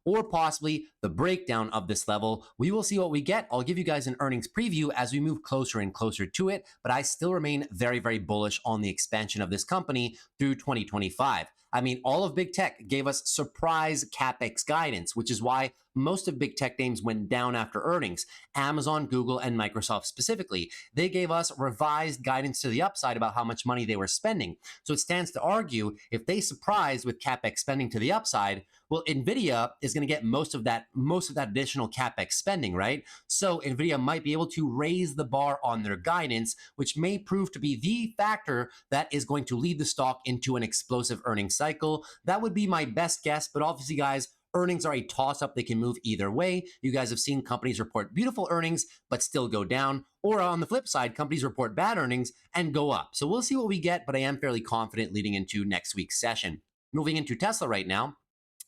or possibly the breakdown of this level. We will see what we get. I'll give you guys an earnings preview as we move closer and closer to it, but I still remain very, very bullish on the expansion of this company through 2025. I mean, all of big tech gave us surprise CapEx guidance, which is why most of big tech names went down after earnings. Amazon, Google, and Microsoft specifically. They gave us revised guidance to the upside about how much money they were spending. So it stands to argue if they surprise with CapEx spending to the upside, well, NVIDIA is going to get most of that additional CapEx spending, right? So NVIDIA might be able to raise the bar on their guidance, which may prove to be the factor that is going to lead the stock into an explosive earnings cycle. That would be my best guess, but obviously, guys, earnings are a toss-up. They can move either way. You guys have seen companies report beautiful earnings, but still go down. Or on the flip side, companies report bad earnings and go up. So we'll see what we get, but I am fairly confident leading into next week's session. Moving into Tesla right now.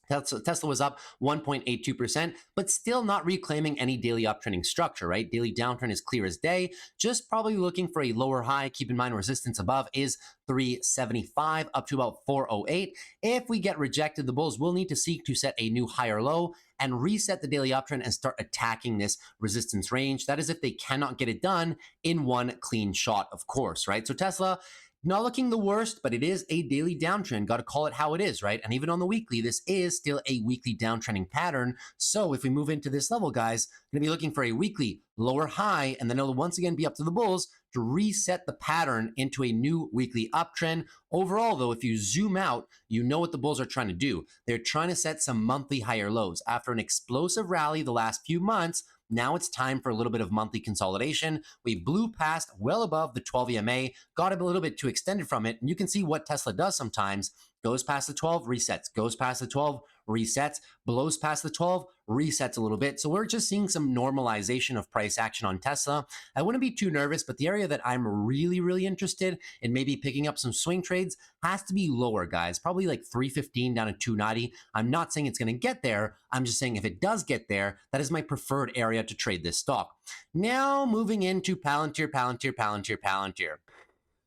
Tesla was up 1.82%, but still not reclaiming any daily uptrending structure, right? Daily downtrend is clear as day, just probably looking for a lower high. Keep in mind, resistance above is 375 up to about 408. If we get rejected, the bulls will need to seek to set a new higher low and reset the daily uptrend and start attacking this resistance range. That is if they cannot get it done in one clean shot, of course, right? So Tesla, not looking the worst, but it is a daily downtrend. Got to call it how it is, right? And even on the weekly, this is still a weekly downtrending pattern. So if we move into this level, guys, going to be looking for a weekly lower high, and then it'll once again be up to the bulls to reset the pattern into a new weekly uptrend. Overall, though, if you zoom out, you know what the bulls are trying to do. They're trying to set some monthly higher lows. After an explosive rally the last few months, now it's time for a little bit of monthly consolidation. We blew past well above the 12 EMA, got a little bit too extended from it, and you can see what Tesla does sometimes. Goes past the 12, resets. Goes past the 12, resets. Blows past the 12, resets a little bit. So we're just seeing some normalization of price action on Tesla. I wouldn't be too nervous, but the area that I'm really, really interested in maybe picking up some swing trades has to be lower, guys. Probably like 315 down to 290. I'm not saying it's going to get there. I'm just saying if it does get there, that is my preferred area to trade this stock. Now moving into Palantir.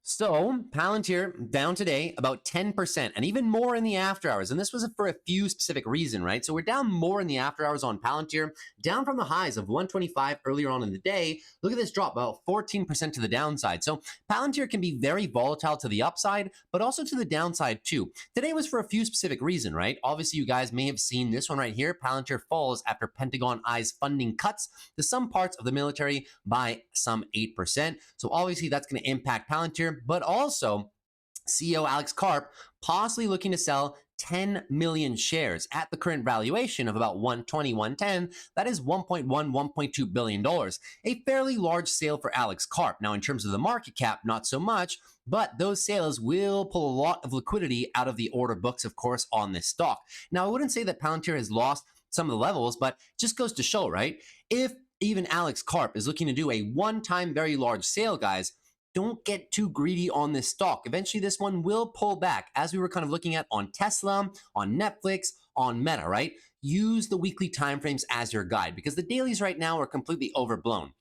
So Palantir down today about 10% and even more in the after hours. And this was for a few specific reasons, right? So we're down more in the after hours on Palantir, down from the highs of 125 earlier on in the day. Look at this drop, about 14% to the downside. So Palantir can be very volatile to the upside, but also to the downside too. Today was for a few specific reasons, right? Obviously, you guys may have seen this one right here. Palantir falls after Pentagon eyes funding cuts to some parts of the military by some 8%. So obviously that's going to impact Palantir. But also, CEO Alex Karp possibly looking to sell 10 million shares at the current valuation of about 120, 110. That is $1.1, $1.2 billion. A fairly large sale for Alex Karp. Now, in terms of the market cap, not so much, but those sales will pull a lot of liquidity out of the order books, of course, on this stock. Now, I wouldn't say that Palantir has lost some of the levels, but just goes to show, right? If even Alex Karp is looking to do a one-time very large sale, guys, don't get too greedy on this stock. Eventually, this one will pull back, as we were kind of looking at on Tesla, on Netflix, on Meta, right? Use the weekly timeframes as your guide because the dailies right now are completely overblown.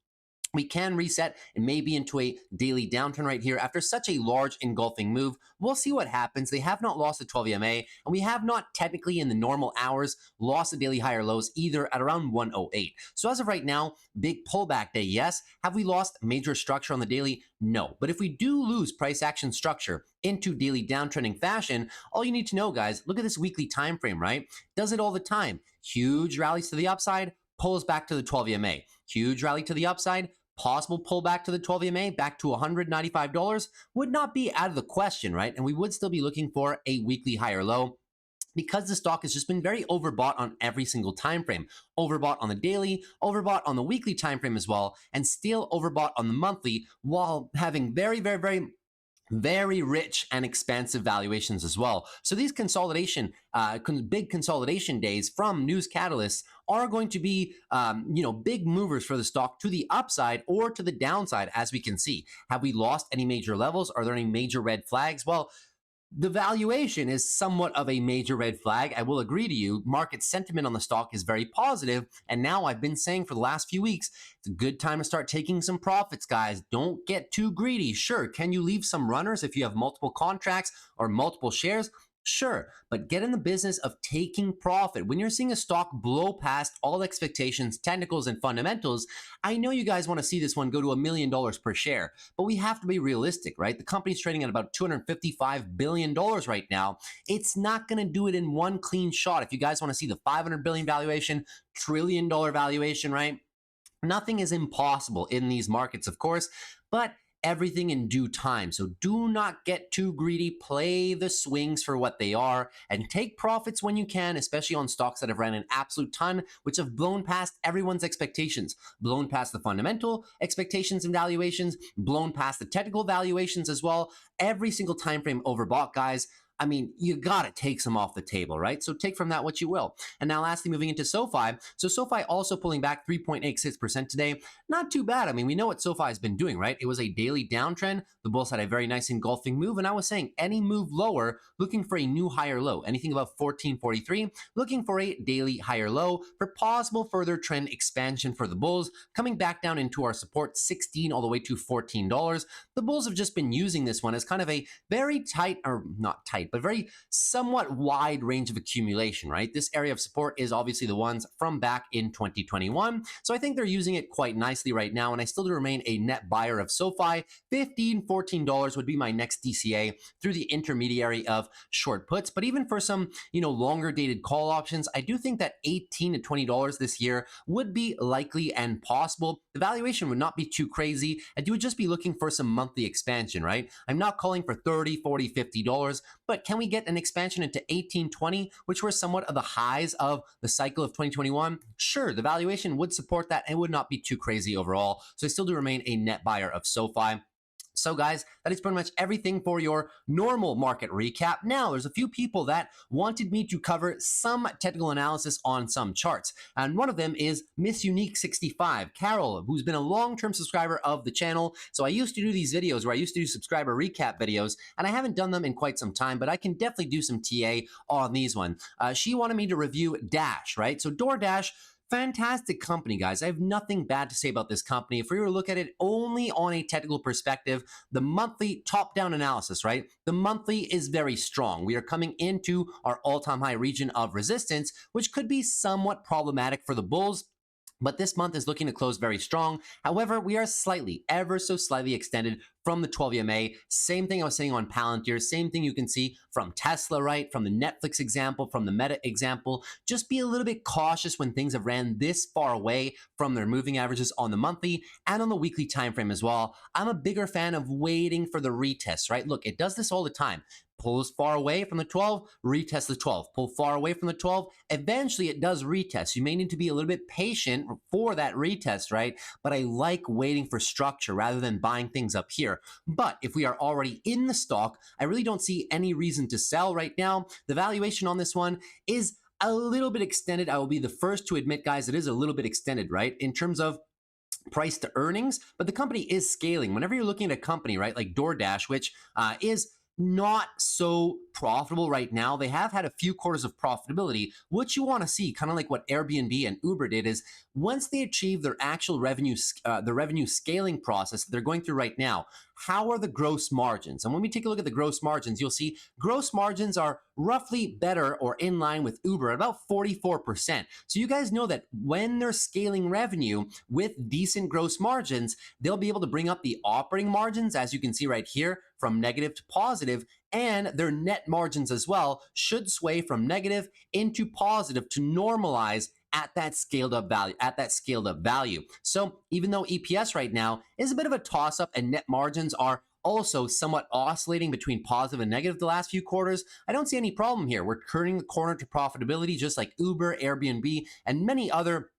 we can reset and maybe into a daily downturn right here after such a large engulfing move. We'll see what happens. They have not lost the 12 EMA, and we have not technically in the normal hours lost the daily higher lows either at around 108. So as of right now, big pullback day, yes. Have we lost major structure on the daily? No. But if we do lose price action structure into daily downtrending fashion, all you need to know, guys, look at this weekly time frame, right? Does it all the time. Huge rallies to the upside, pulls back to the 12 EMA. Huge rally to the upside, possible pullback to the 12 EMA back to $195 would not be out of the question, right? And we would still be looking for a weekly higher low because the stock has just been very overbought on every single time frame. Overbought on the daily, overbought on the weekly time frame as well, and still overbought on the monthly while having very rich and expansive valuations as well. So these big consolidation days from news catalysts are going to be, big movers for the stock to the upside or to the downside, as we can see. Have we lost any major levels? Are there any major red flags? Well, the valuation is somewhat of a major red flag. I will agree to you. Market sentiment on the stock is very positive. And now I've been saying for the last few weeks, it's a good time to start taking some profits, guys. Don't get too greedy. Sure, can you leave some runners if you have multiple contracts or multiple shares? Sure, but get in the business of taking profit. When you're seeing a stock blow past all expectations, technicals, and fundamentals, I know you guys want to see this one go to $1 million per share, but we have to be realistic, right? The company's trading at about $255 billion right now. It's not going to do it in one clean shot. If you guys want to see the $500 billion valuation, trillion-dollar valuation, right? Nothing is impossible in these markets, of course, but everything in due time. So do not get too greedy. Play the swings for what they are and take profits when you can, especially on stocks that have ran an absolute ton, which have blown past everyone's expectations, blown past the fundamental expectations and valuations, blown past the technical valuations as well. Every single time frame overbought, guys. I mean, you got to take some off the table, right? So take from that what you will. And now lastly, moving into SOFI. So SOFI also pulling back 3.86% today. Not too bad. I mean, we know what SOFI has been doing, right? It was a daily downtrend. The bulls had a very nice engulfing move. And I was saying any move lower, looking for a new higher low. Anything above 1443, looking for a daily higher low for possible further trend expansion for the bulls, coming back down into our support 16 all the way to $14. The bulls have just been using this one as kind of a very tight, or not tight, but very somewhat wide range of accumulation, right? This area of support is obviously the ones from back in 2021. So I think they're using it quite nicely right now. And I still do remain a net buyer of SOFI. $15, $14 would be my next DCA through the intermediary of short puts. But even for some, longer dated call options, I do think that $18 to $20 this year would be likely and possible. The valuation would not be too crazy, and you would just be looking for some monthly expansion, right? I'm not calling for $30, $40, $50, but can we get an expansion into 18, 20, which were somewhat of the highs of the cycle of 2021? Sure, the valuation would support that and would not be too crazy overall. So I still do remain a net buyer of SOFI. So guys, that is pretty much everything for your normal market recap. Now, there's a few people that wanted me to cover some technical analysis on some charts. And one of them is Miss Unique 65, Carol, who's been a long-term subscriber of the channel. So I used to do these videos where I used to do subscriber recap videos, and I haven't done them in quite some time, but I can definitely do some TA on these ones. She wanted me to review Dash, right? So DoorDash, fantastic company, guys. I have nothing bad to say about this company. If we were to look at it only on a technical perspective, the monthly top-down analysis, right? The monthly is very strong. We are coming into our all-time high region of resistance, which could be somewhat problematic for the bulls. But this month is looking to close very strong. However, we are ever so slightly extended from the 12 EMA. Same thing I was saying on Palantir. Same thing you can see from Tesla, right? From the Netflix example, from the Meta example. Just be a little bit cautious when things have ran this far away from their moving averages on the monthly and on the weekly time frame as well. I'm a bigger fan of waiting for the retest, right? Look, it does this all the time. Pulls far away from the 12, retest the 12. Pull far away from the 12, eventually it does retest. You may need to be a little bit patient for that retest, right? But I like waiting for structure rather than buying things up here. But if we are already in the stock, I really don't see any reason to sell right now. The valuation on this one is a little bit extended. I will be the first to admit, guys, it is a little bit extended, right? In terms of price to earnings, but the company is scaling. Whenever you're looking at a company, right, like DoorDash, which is not so profitable right now. They have had a few quarters of profitability. What you want to see, kind of like what Airbnb and Uber did, is once they achieve their actual revenue, the revenue scaling process that they're going through right now, how are the gross margins? And when we take a look at the gross margins, you'll see gross margins are roughly better or in line with Uber at about 44%. So you guys know that when they're scaling revenue with decent gross margins, they'll be able to bring up the operating margins, as you can see right here, from negative to positive, and their net margins as well should sway from negative into positive to normalize at that scaled up value. So even though EPS right now is a bit of a toss up and net margins are also somewhat oscillating between positive and negative the last few quarters, I don't see any problem here. We're turning the corner to profitability just like Uber, Airbnb, and many other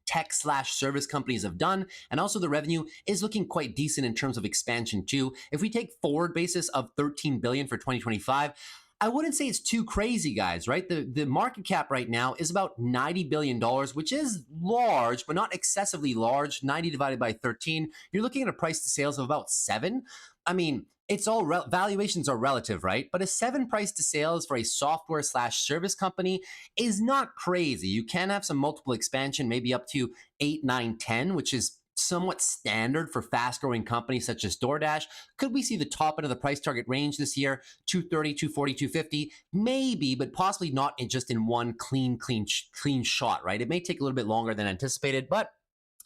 tech/service companies have done. And also the revenue is looking quite decent in terms of expansion too. If we take forward basis of 13 billion for 2025, I wouldn't say it's too crazy, guys, right? The market cap right now is about $90 billion, which is large, but not excessively large. 90 divided by 13, you're looking at a price to sales of about 7. I mean, it's all valuations are relative, right? But a 7 price to sales for a software/service company is not crazy. You can have some multiple expansion, maybe up to 8, 9, 10, which is somewhat standard for fast-growing companies such as DoorDash. Could we see the top end of the price target range this year? 230, 240, 250? Maybe, but possibly not just in one clean shot, right? It may take a little bit longer than anticipated, but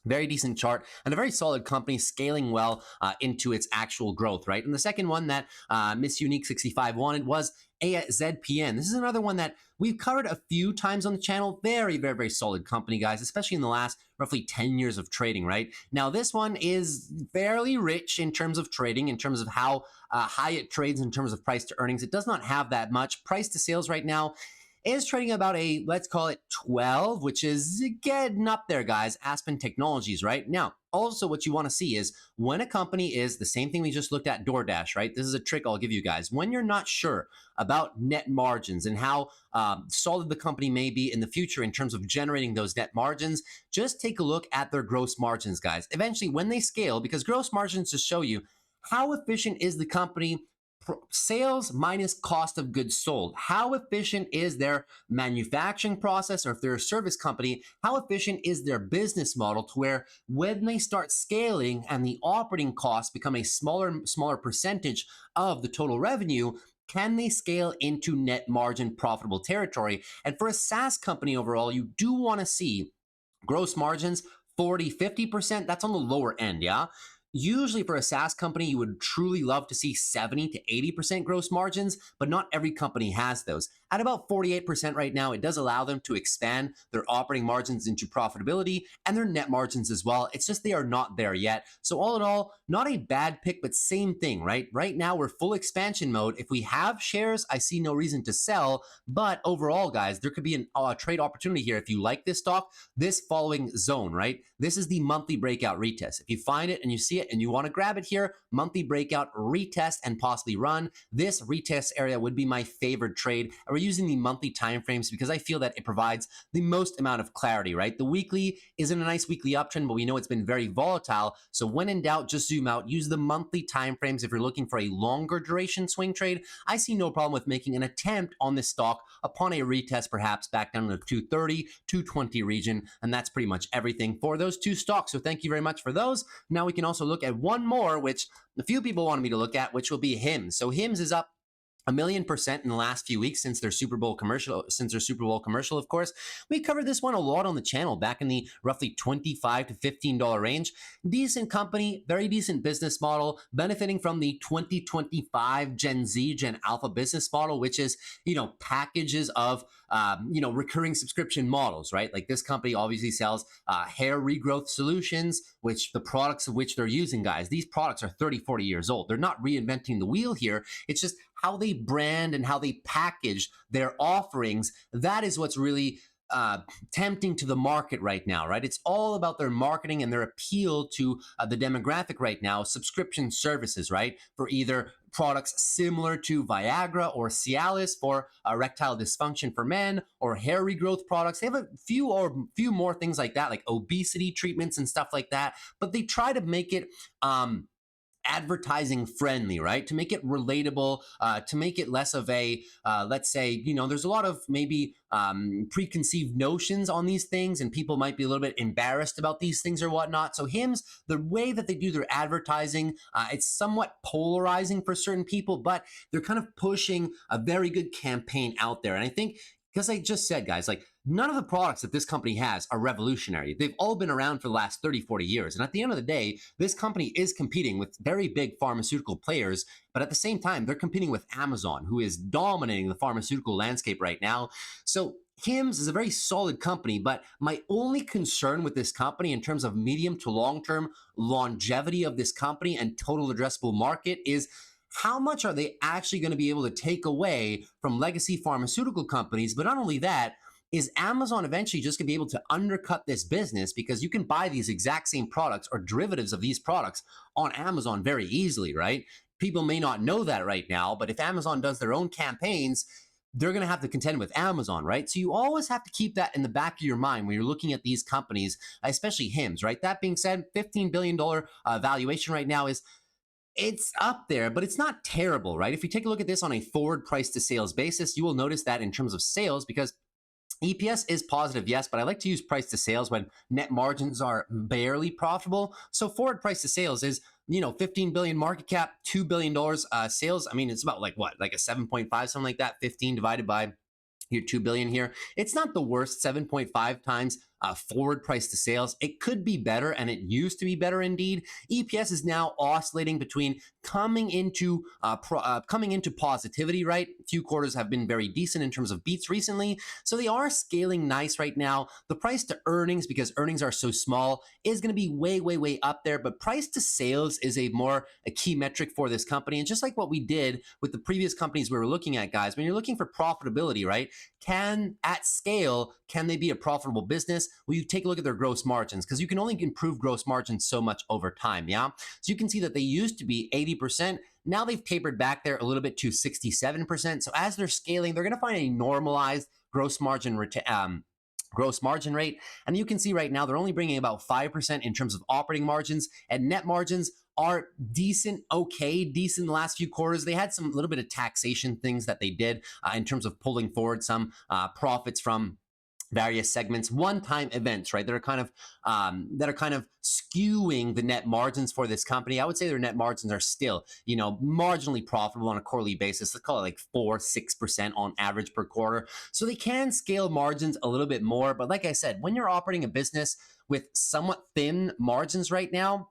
very decent chart and a very solid company scaling well into its actual growth, right? And the second one that Miss Unique 65 wanted was AZPN. This is another one that we've covered a few times on the channel. Very, very, very solid company, guys, especially in the last roughly 10 years of trading, right? Now, this one is fairly rich in terms of trading, in terms of how high it trades in terms of price to earnings. It does not have that much. Price to sales right now is trading about a, let's call it 12, which is getting up there, guys. Aspen Technologies, right? Now, also what you want to see is when a company is the same thing we just looked at DoorDash, right? This is a trick I'll give you guys. When you're not sure about net margins and how solid the company may be in the future in terms of generating those net margins, just take a look at their gross margins, guys. Eventually, when they scale, because gross margins just show you how efficient is the company, sales minus cost of goods sold. How efficient is their manufacturing process, or if they're a service company, how efficient is their business model to where when they start scaling and the operating costs become a smaller percentage of the total revenue, can they scale into net margin profitable territory? And for a SaaS company overall, you do want to see gross margins 40, 50%. That's on the lower end, yeah? Usually for a SaaS company, you would truly love to see 70 to 80% gross margins, but not every company has those. At about 48% right now, it does allow them to expand their operating margins into profitability and their net margins as well. It's just they are not there yet. So all in all, not a bad pick, but same thing, right? Right now, we're full expansion mode. If we have shares, I see no reason to sell. But overall, guys, there could be a trade opportunity here. If you like this stock, this following zone, right? This is the monthly breakout retest. If you find it and you see it and you want to grab it here, monthly breakout, retest, and possibly run, this retest area would be my favorite trade. And we're using the monthly timeframes because I feel that it provides the most amount of clarity, right? The weekly isn't a nice weekly uptrend, but we know it's been very volatile. So when in doubt, just zoom out, use the monthly timeframes. If you're looking for a longer duration swing trade, I see no problem with making an attempt on this stock upon a retest, perhaps back down to the 230, 220 region. And that's pretty much everything for those two stocks. So thank you very much for those. Now we can also look at one more, which a few people wanted me to look at, which will be HIMS. So HIMS is up 1,000,000% in the last few weeks since their Super Bowl commercial, of course. We covered this one a lot on the channel back in the roughly $25 to $15 range. Decent company, very decent business model, benefiting from the 2025 Gen Z, Gen Alpha business model, which is, packages of, recurring subscription models, right? Like this company obviously sells hair regrowth solutions, which the products of which they're using, guys, these products are 30, 40 years old. They're not reinventing the wheel here. It's just how they brand and how they package their offerings. That is what's really tempting to the market right now, right? It's all about their marketing and their appeal to the demographic right now, subscription services, right? For either products similar to Viagra or Cialis for erectile dysfunction for men, or hair regrowth products. They have a few more things like that, like obesity treatments and stuff like that, but they try to make it advertising friendly, right? To make it relatable, to make it less of a, let's say, you know, there's a lot of maybe preconceived notions on these things, and people might be a little bit embarrassed about these things or whatnot. So Hims, the way that they do their advertising, it's somewhat polarizing for certain people, but they're kind of pushing a very good campaign out there. And I think, because I just said, guys, like, none of the products that this company has are revolutionary. They've all been around for the last 30, 40 years. And at the end of the day, this company is competing with very big pharmaceutical players, but at the same time, they're competing with Amazon, who is dominating the pharmaceutical landscape right now. So Hims is a very solid company, but my only concern with this company in terms of medium to long-term longevity of this company and total addressable market is how much are they actually going to be able to take away from legacy pharmaceutical companies? But not only that, is Amazon eventually just going to be able to undercut this business, because you can buy these exact same products or derivatives of these products on Amazon very easily, right? People may not know that right now, but if Amazon does their own campaigns, they're going to have to contend with Amazon, right? So you always have to keep that in the back of your mind when you're looking at these companies, especially Hims, right? That being said, $15 billion valuation right now is, it's up there, but it's not terrible, right? If you take a look at this on a forward price to sales basis, you will notice that in terms of sales, because EPS is positive, yes, but I like to use price to sales when net margins are barely profitable. So forward price to sales is, you know, 15 billion market cap, $2 billion sales. I mean, it's about like what, like a 7.5, something like that, 15 divided by your 2 billion here. It's not the worst, 7.5 times forward price to sales. It could be better, and it used to be better indeed. EPS is now oscillating between coming into positivity, right? A few quarters have been very decent in terms of beats recently, so they are scaling nice right now. The price to earnings, because earnings are so small, is going to be way, way, way up there, but price to sales is a key metric for this company. And just like what we did with the previous companies we were looking at, guys, when you're looking for profitability, right? At scale, can they be a profitable business? Well, you take a look at their gross margins, because you can only improve gross margins so much over time, yeah? So you can see that they used to be 80%. Now they've tapered back there a little bit to 67%. So as they're scaling, they're going to find a normalized gross margin rate. And you can see right now they're only bringing about 5% in terms of operating margins, and net margins are decent in the last few quarters. They had some little bit of taxation things that they did in terms of pulling forward some profits from various segments, one-time events, right? That are kind of skewing the net margins for this company. I would say their net margins are still, you know, marginally profitable on a quarterly basis. Let's call it like 4-6% on average per quarter. So they can scale margins a little bit more. But like I said, when you're operating a business with somewhat thin margins right now,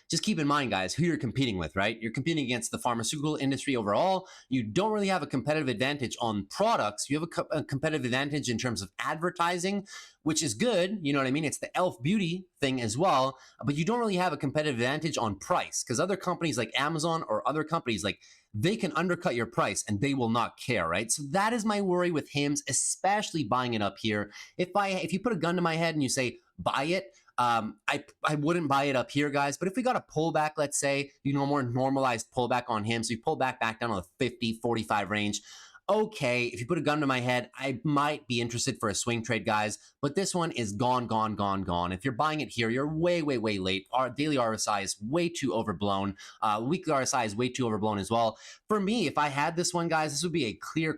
just keep in mind, guys, who you're competing with, right? You're competing against the pharmaceutical industry overall. You don't really have a competitive advantage on products. You have a competitive advantage in terms of advertising, which is good. You know what I mean? It's the elf beauty thing as well, but you don't really have a competitive advantage on price, because other companies like Amazon or other companies, like, they can undercut your price and they will not care, right? So that is my worry with Hims, especially buying it up here. If you put a gun to my head and you say, buy it, I wouldn't buy it up here, guys. But if we got a pullback, let's say, you know, a more normalized pullback on him, so you pull back down to the 50, 45 range, okay, if you put a gun to my head, I might be interested for a swing trade, guys. But this one is gone, gone, gone, gone. If you're buying it here, you're way, way, way late. Our daily RSI is way too overblown. Weekly RSI is way too overblown as well. For me, if I had this one, guys, this would be a clear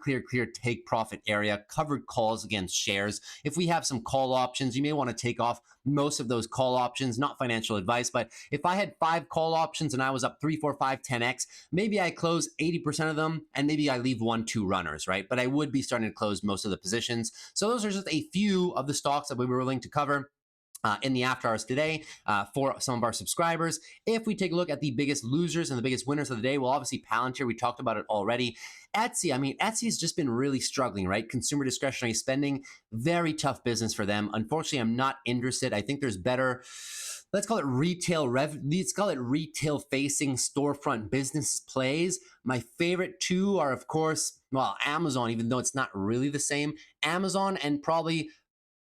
take profit area, covered calls against shares. If we have some call options, you may want to take off most of those call options, not financial advice, but if I had 5 call options and I was up 3, 4, 5, 10x, maybe I close 80% of them and maybe I leave 1, 2 runners, right? But I would be starting to close most of the positions. So those are just a few of the stocks that we were willing to cover in the after hours today for some of our subscribers. If we take a look at the biggest losers and the biggest winners of the day, well, obviously Palantir, we talked about it already. Etsy, I mean, Etsy has just been really struggling, right? Consumer discretionary spending, very tough business for them. Unfortunately, I'm not interested. I think there's better, let's call it retail facing storefront business plays. My favorite 2 are, of course, well, Amazon, even though it's not really the same. Amazon, and probably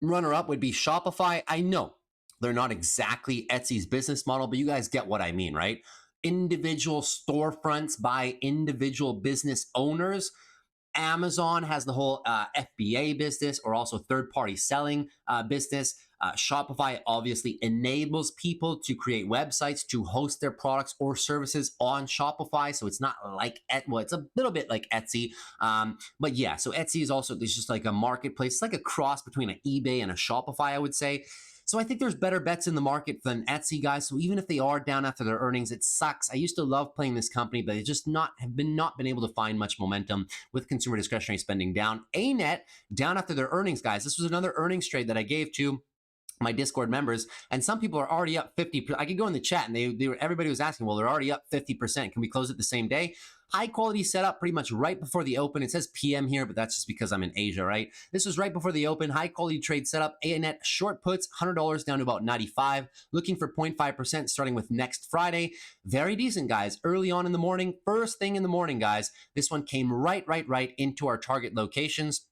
runner-up would be Shopify. I know they're not exactly Etsy's business model, but you guys get what I mean, right? Individual storefronts by individual business owners. Amazon has the whole FBA business, or also third-party selling business. Shopify obviously enables people to create websites to host their products or services on Shopify. So it's not like, well, it's a little bit like Etsy. But yeah, so Etsy is also, there's just like a marketplace. It's like a cross between an eBay and a Shopify, I would say. So I think there's better bets in the market than Etsy, guys. So even if they are down after their earnings, it sucks. I used to love playing this company, but it's just not been able to find much momentum with consumer discretionary spending down. ANET down after their earnings, guys. This was another earnings trade that I gave to my Discord members, and some people are already up 50%. I could go in the chat and everybody was asking, well, they're already up 50%. Can we close it the same day? High quality setup pretty much right before the open. It says PM here, but that's just because I'm in Asia, right? This was right before the open. High quality trade setup. ANET short puts, $100 down to about 95. Looking for 0.5% starting with next Friday. Very decent, guys. Early on in the morning, first thing in the morning, guys. This one came right into our target locations.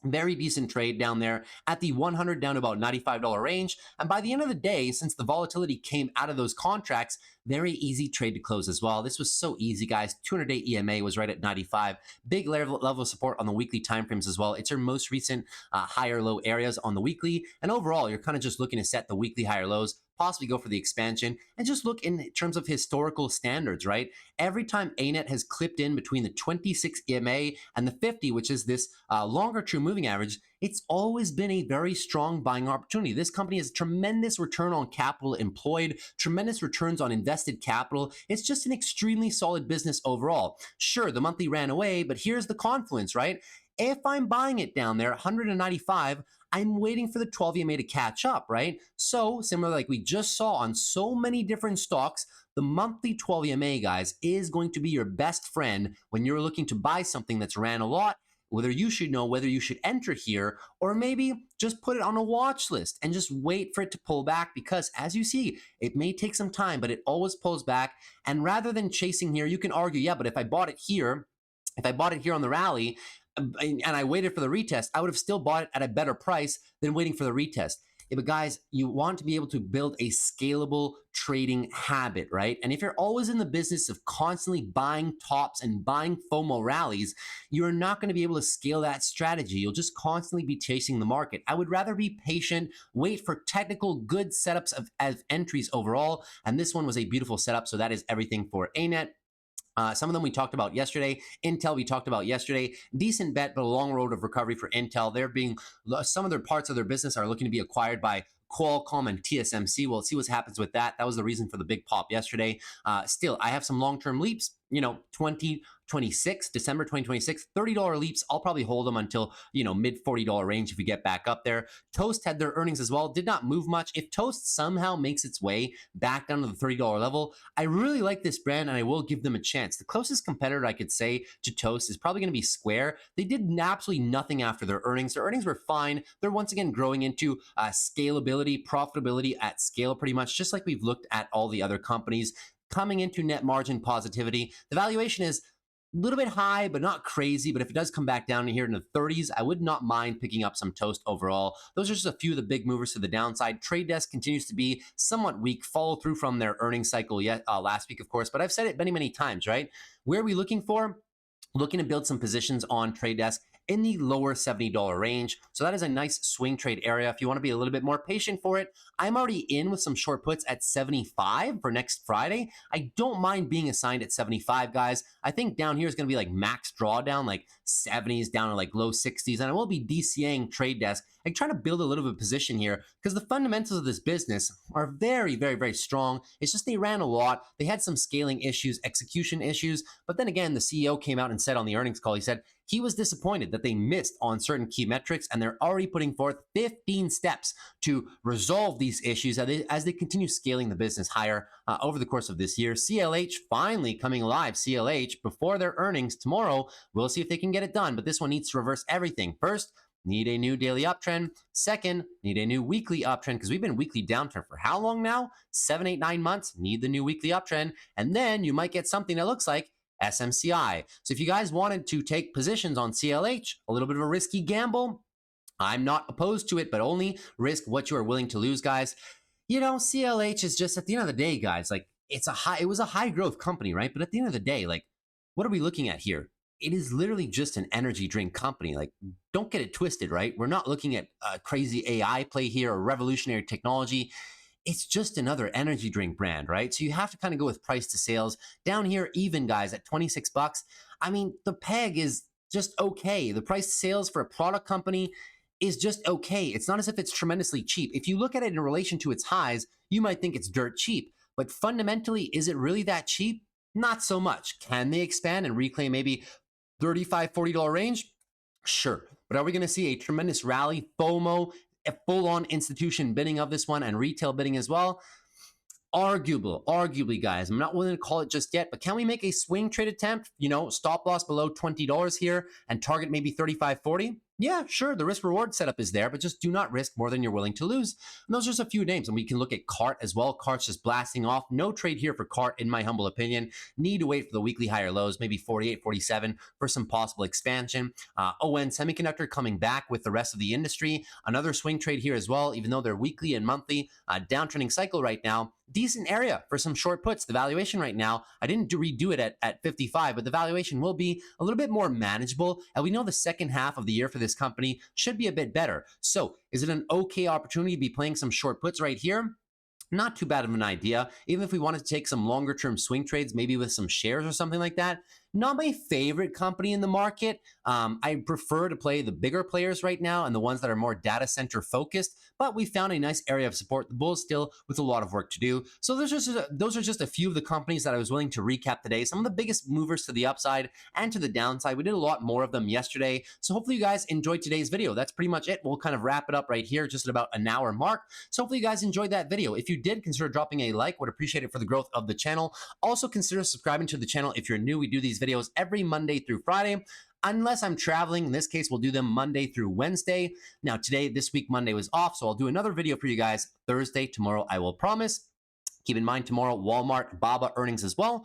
Very decent trade down there at the 100 down to about $95 range. And by the end of the day, since the volatility came out of those contracts, very easy trade to close as well. This was so easy, guys. 200-day EMA was right at 95. Big level of support on the weekly timeframes as well. It's your most recent higher low areas on the weekly. And overall, you're kind of just looking to set the weekly higher lows, possibly go for the expansion, and just look in terms of historical standards, right? Every time ANET has clipped in between the 26 EMA and the 50, which is this longer true moving average, it's always been a very strong buying opportunity. This company has tremendous return on capital employed, tremendous returns on invested capital. It's just an extremely solid business overall. Sure, the monthly ran away, but here's the confluence, right? If I'm buying it down there, 195, I'm waiting for the 12 EMA to catch up, right? So similar like we just saw on so many different stocks, the monthly 12 EMA, guys, is going to be your best friend when you're looking to buy something that's ran a lot, whether you should know whether you should enter here or maybe just put it on a watch list and just wait for it to pull back, because as you see, it may take some time, but it always pulls back. And rather than chasing here, you can argue, yeah, but if I bought it here on the rally, and I waited for the retest, I would have still bought it at a better price than waiting for the retest. Yeah, but guys, you want to be able to build a scalable trading habit, right? And if you're always in the business of constantly buying tops and buying FOMO rallies, you're not going to be able to scale that strategy. You'll just constantly be chasing the market. I would rather be patient, wait for technical good setups as entries overall. And this one was a beautiful setup. So that is everything for ANET. Some of them we talked about yesterday. Intel we talked about yesterday. Decent bet, but a long road of recovery for Intel. Some of their parts of their business are looking to be acquired by Qualcomm and TSMC. We'll see what happens with that. That was the reason for the big pop yesterday. Still, I have some long-term leaps. 2026, December 2026, $30 leaps. I'll probably hold them until, mid $40 range if we get back up there. Toast had their earnings as well, did not move much. If Toast somehow makes its way back down to the $30 level, I really like this brand and I will give them a chance. The closest competitor I could say to Toast is probably going to be Square. They did absolutely nothing after their earnings. Their earnings were fine. They're once again growing into scalability, profitability at scale pretty much, just like we've looked at all the other companies coming into net margin positivity. The valuation is a little bit high, but not crazy. But if it does come back down here in the 30s, I would not mind picking up some Toast overall. Those are just a few of the big movers to the downside. Trade Desk continues to be somewhat weak, follow through from their earnings cycle last week, of course. But I've said it many, many times, right? Where are we looking for? Looking to build some positions on Trade Desk in the lower $70 range. So that is a nice swing trade area. If you want to be a little bit more patient for it, I'm already in with some short puts at 75 for next Friday. I don't mind being assigned at 75, guys. I think down here is going to be like max drawdown, like 70s down to like low 60s. And I will be DCAing Trade Desk, like trying to build a little bit of position here because the fundamentals of this business are very, very, very strong. It's just they ran a lot. They had some scaling issues, execution issues. But then again, the CEO came out and said on the earnings call, he said he was disappointed that they missed on certain key metrics, and they're already putting forth 15 steps to resolve these issues as they continue scaling the business higher over the course of this year. CLH finally coming alive. CLH before their earnings tomorrow. We'll see if they can get it done, but this one needs to reverse everything. First, need a new daily uptrend. Second, need a new weekly uptrend because we've been weekly downtrend for how long now? 7, 8, 9 months. Need the new weekly uptrend. And then you might get something that looks like SMCI. So if you guys wanted to take positions on CLH, a little bit of a risky gamble, I'm not opposed to it, but only risk what you are willing to lose, guys. CLH is just at the end of the day, guys, like it was a high growth company, right? But at the end of the day, like, what are we looking at here? it is literally just an energy drink company. Like, don't get it twisted, right? We're not looking at a crazy AI play here or revolutionary technology. It's just another energy drink brand, right? So you have to kind of go with price to sales. Down here, even guys, at 26 bucks. I mean, the peg is just okay. The price to sales for a product company is just okay. It's not as if it's tremendously cheap. If you look at it in relation to its highs, you might think it's dirt cheap. But fundamentally, is it really that cheap? Not so much. Can they expand and reclaim maybe $35, $40 range? Sure. But are we going to see a tremendous rally, FOMO, a full-on institution bidding of this one and retail bidding as well? Arguably, guys. I'm not willing to call it just yet, but can we make a swing trade attempt? Stop loss below $20 here and target maybe 35, 40? Yeah, sure. The risk reward setup is there, but just do not risk more than you're willing to lose. And those are just a few names. And we can look at CART as well. CART's just blasting off. No trade here for CART, in my humble opinion. Need to wait for the weekly higher lows, maybe 48, 47 for some possible expansion. ON Semiconductor coming back with the rest of the industry. Another swing trade here as well, even though they're weekly and monthly. Downtrending cycle right now. Decent area for some short puts. The valuation right now, I didn't redo it at 55, but the valuation will be a little bit more manageable. And we know the second half of the year for this company should be a bit better. So is it an okay opportunity to be playing some short puts right here? Not too bad of an idea. Even if we wanted to take some longer term swing trades, maybe with some shares or something like that. Not my favorite company in the market. I prefer to play the bigger players right now and the ones that are more data center focused, but we found a nice area of support. The bulls still with a lot of work to do. So those are just a few of the companies that I was willing to recap today. Some of the biggest movers to the upside and to the downside. We did a lot more of them yesterday. So hopefully you guys enjoyed today's video. That's pretty much it. We'll kind of wrap it up right here, just at about an hour mark. So hopefully you guys enjoyed that video. If you did, consider dropping a like. Would appreciate it for the growth of the channel. Also consider subscribing to the channel if you're new. We do these videos every Monday through Friday. Unless I'm traveling, in this case, we'll do them Monday through Wednesday. Now, this week, Monday was off, so I'll do another video for you guys Thursday, tomorrow, I will promise. Keep in mind tomorrow, Walmart, Baba earnings as well,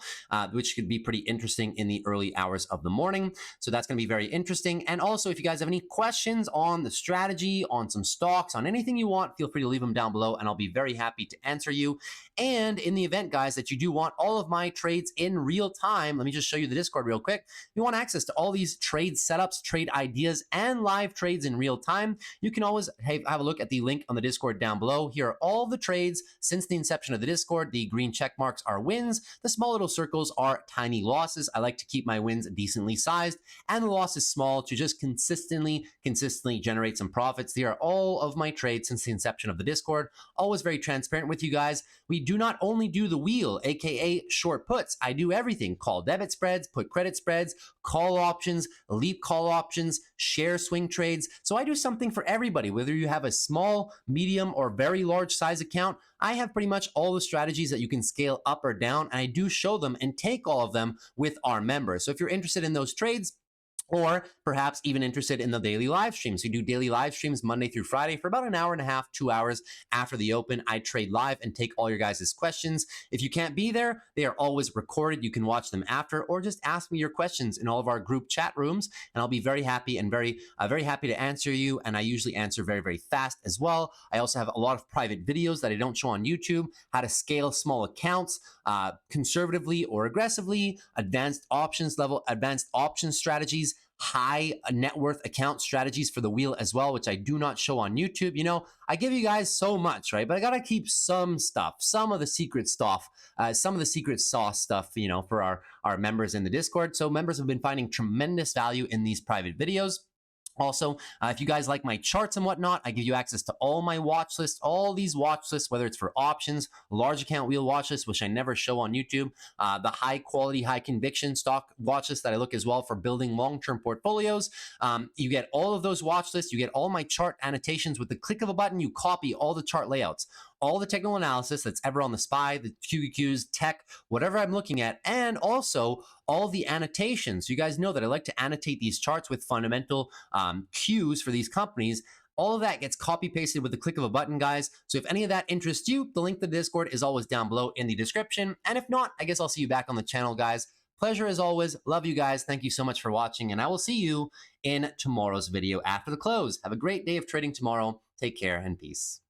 which could be pretty interesting in the early hours of the morning. So that's going to be very interesting. And also, if you guys have any questions on the strategy, on some stocks, on anything you want, feel free to leave them down below, and I'll be very happy to answer you. And in the event, guys, that you do want all of my trades in real time, let me just show you the Discord real quick. You want access to all these trade setups, trade ideas, and live trades in real time. You can always have a look at the link on the Discord down below. Here are all the trades since the inception of the Discord. The green check marks are wins. The small little circles are tiny losses. I like to keep my wins decently sized and the losses small to just consistently generate some profits. They are all of my trades since the inception of the Discord. Always very transparent with you guys. We do not only do the wheel, aka short puts. I do everything. Call debit spreads, put credit spreads, call options, leap call options, share swing trades. So I do something for everybody, whether you have a small, medium, or very large size account. I have pretty much all the strategies that you can scale up or down, and I do show them and take all of them with our members. So if you're interested in those trades, or perhaps even interested in the daily live streams. We do daily live streams Monday through Friday for about an hour and a half, 2 hours after the open. I trade live and take all your guys' questions. If you can't be there, they are always recorded. You can watch them after, or just ask me your questions in all of our group chat rooms, and I'll be very happy and very happy to answer you. And I usually answer very, very fast as well. I also have a lot of private videos that I don't show on YouTube, how to scale small accounts conservatively or aggressively, advanced options strategies, high net worth account strategies for the wheel as well, which I do not show on YouTube. I give you guys so much, right? But I got to keep some stuff, some of the secret stuff, some of the secret sauce stuff, for our members in the Discord. So members have been finding tremendous value in these private videos. Also, if you guys like my charts and whatnot, I give you access to all my watch lists, all these watch lists, whether it's for options, large account wheel watch lists, which I never show on YouTube, the high quality, high conviction stock watch lists that I look as well for building long-term portfolios. You get all of those watch lists. You get all my chart annotations with the click of a button. You copy all the chart layouts, all the technical analysis that's ever on the SPY, the QQQs, tech, whatever I'm looking at, and also all the annotations. You guys know that I like to annotate these charts with fundamental cues for these companies. All of that gets copy pasted with the click of a button, guys. So if any of that interests you, the link to the Discord is always down below in the description. And if not, I guess I'll see you back on the channel, guys. Pleasure as always. Love you guys. Thank you so much for watching, and I will see you in tomorrow's video after the close. Have a great day of trading tomorrow. Take care and peace.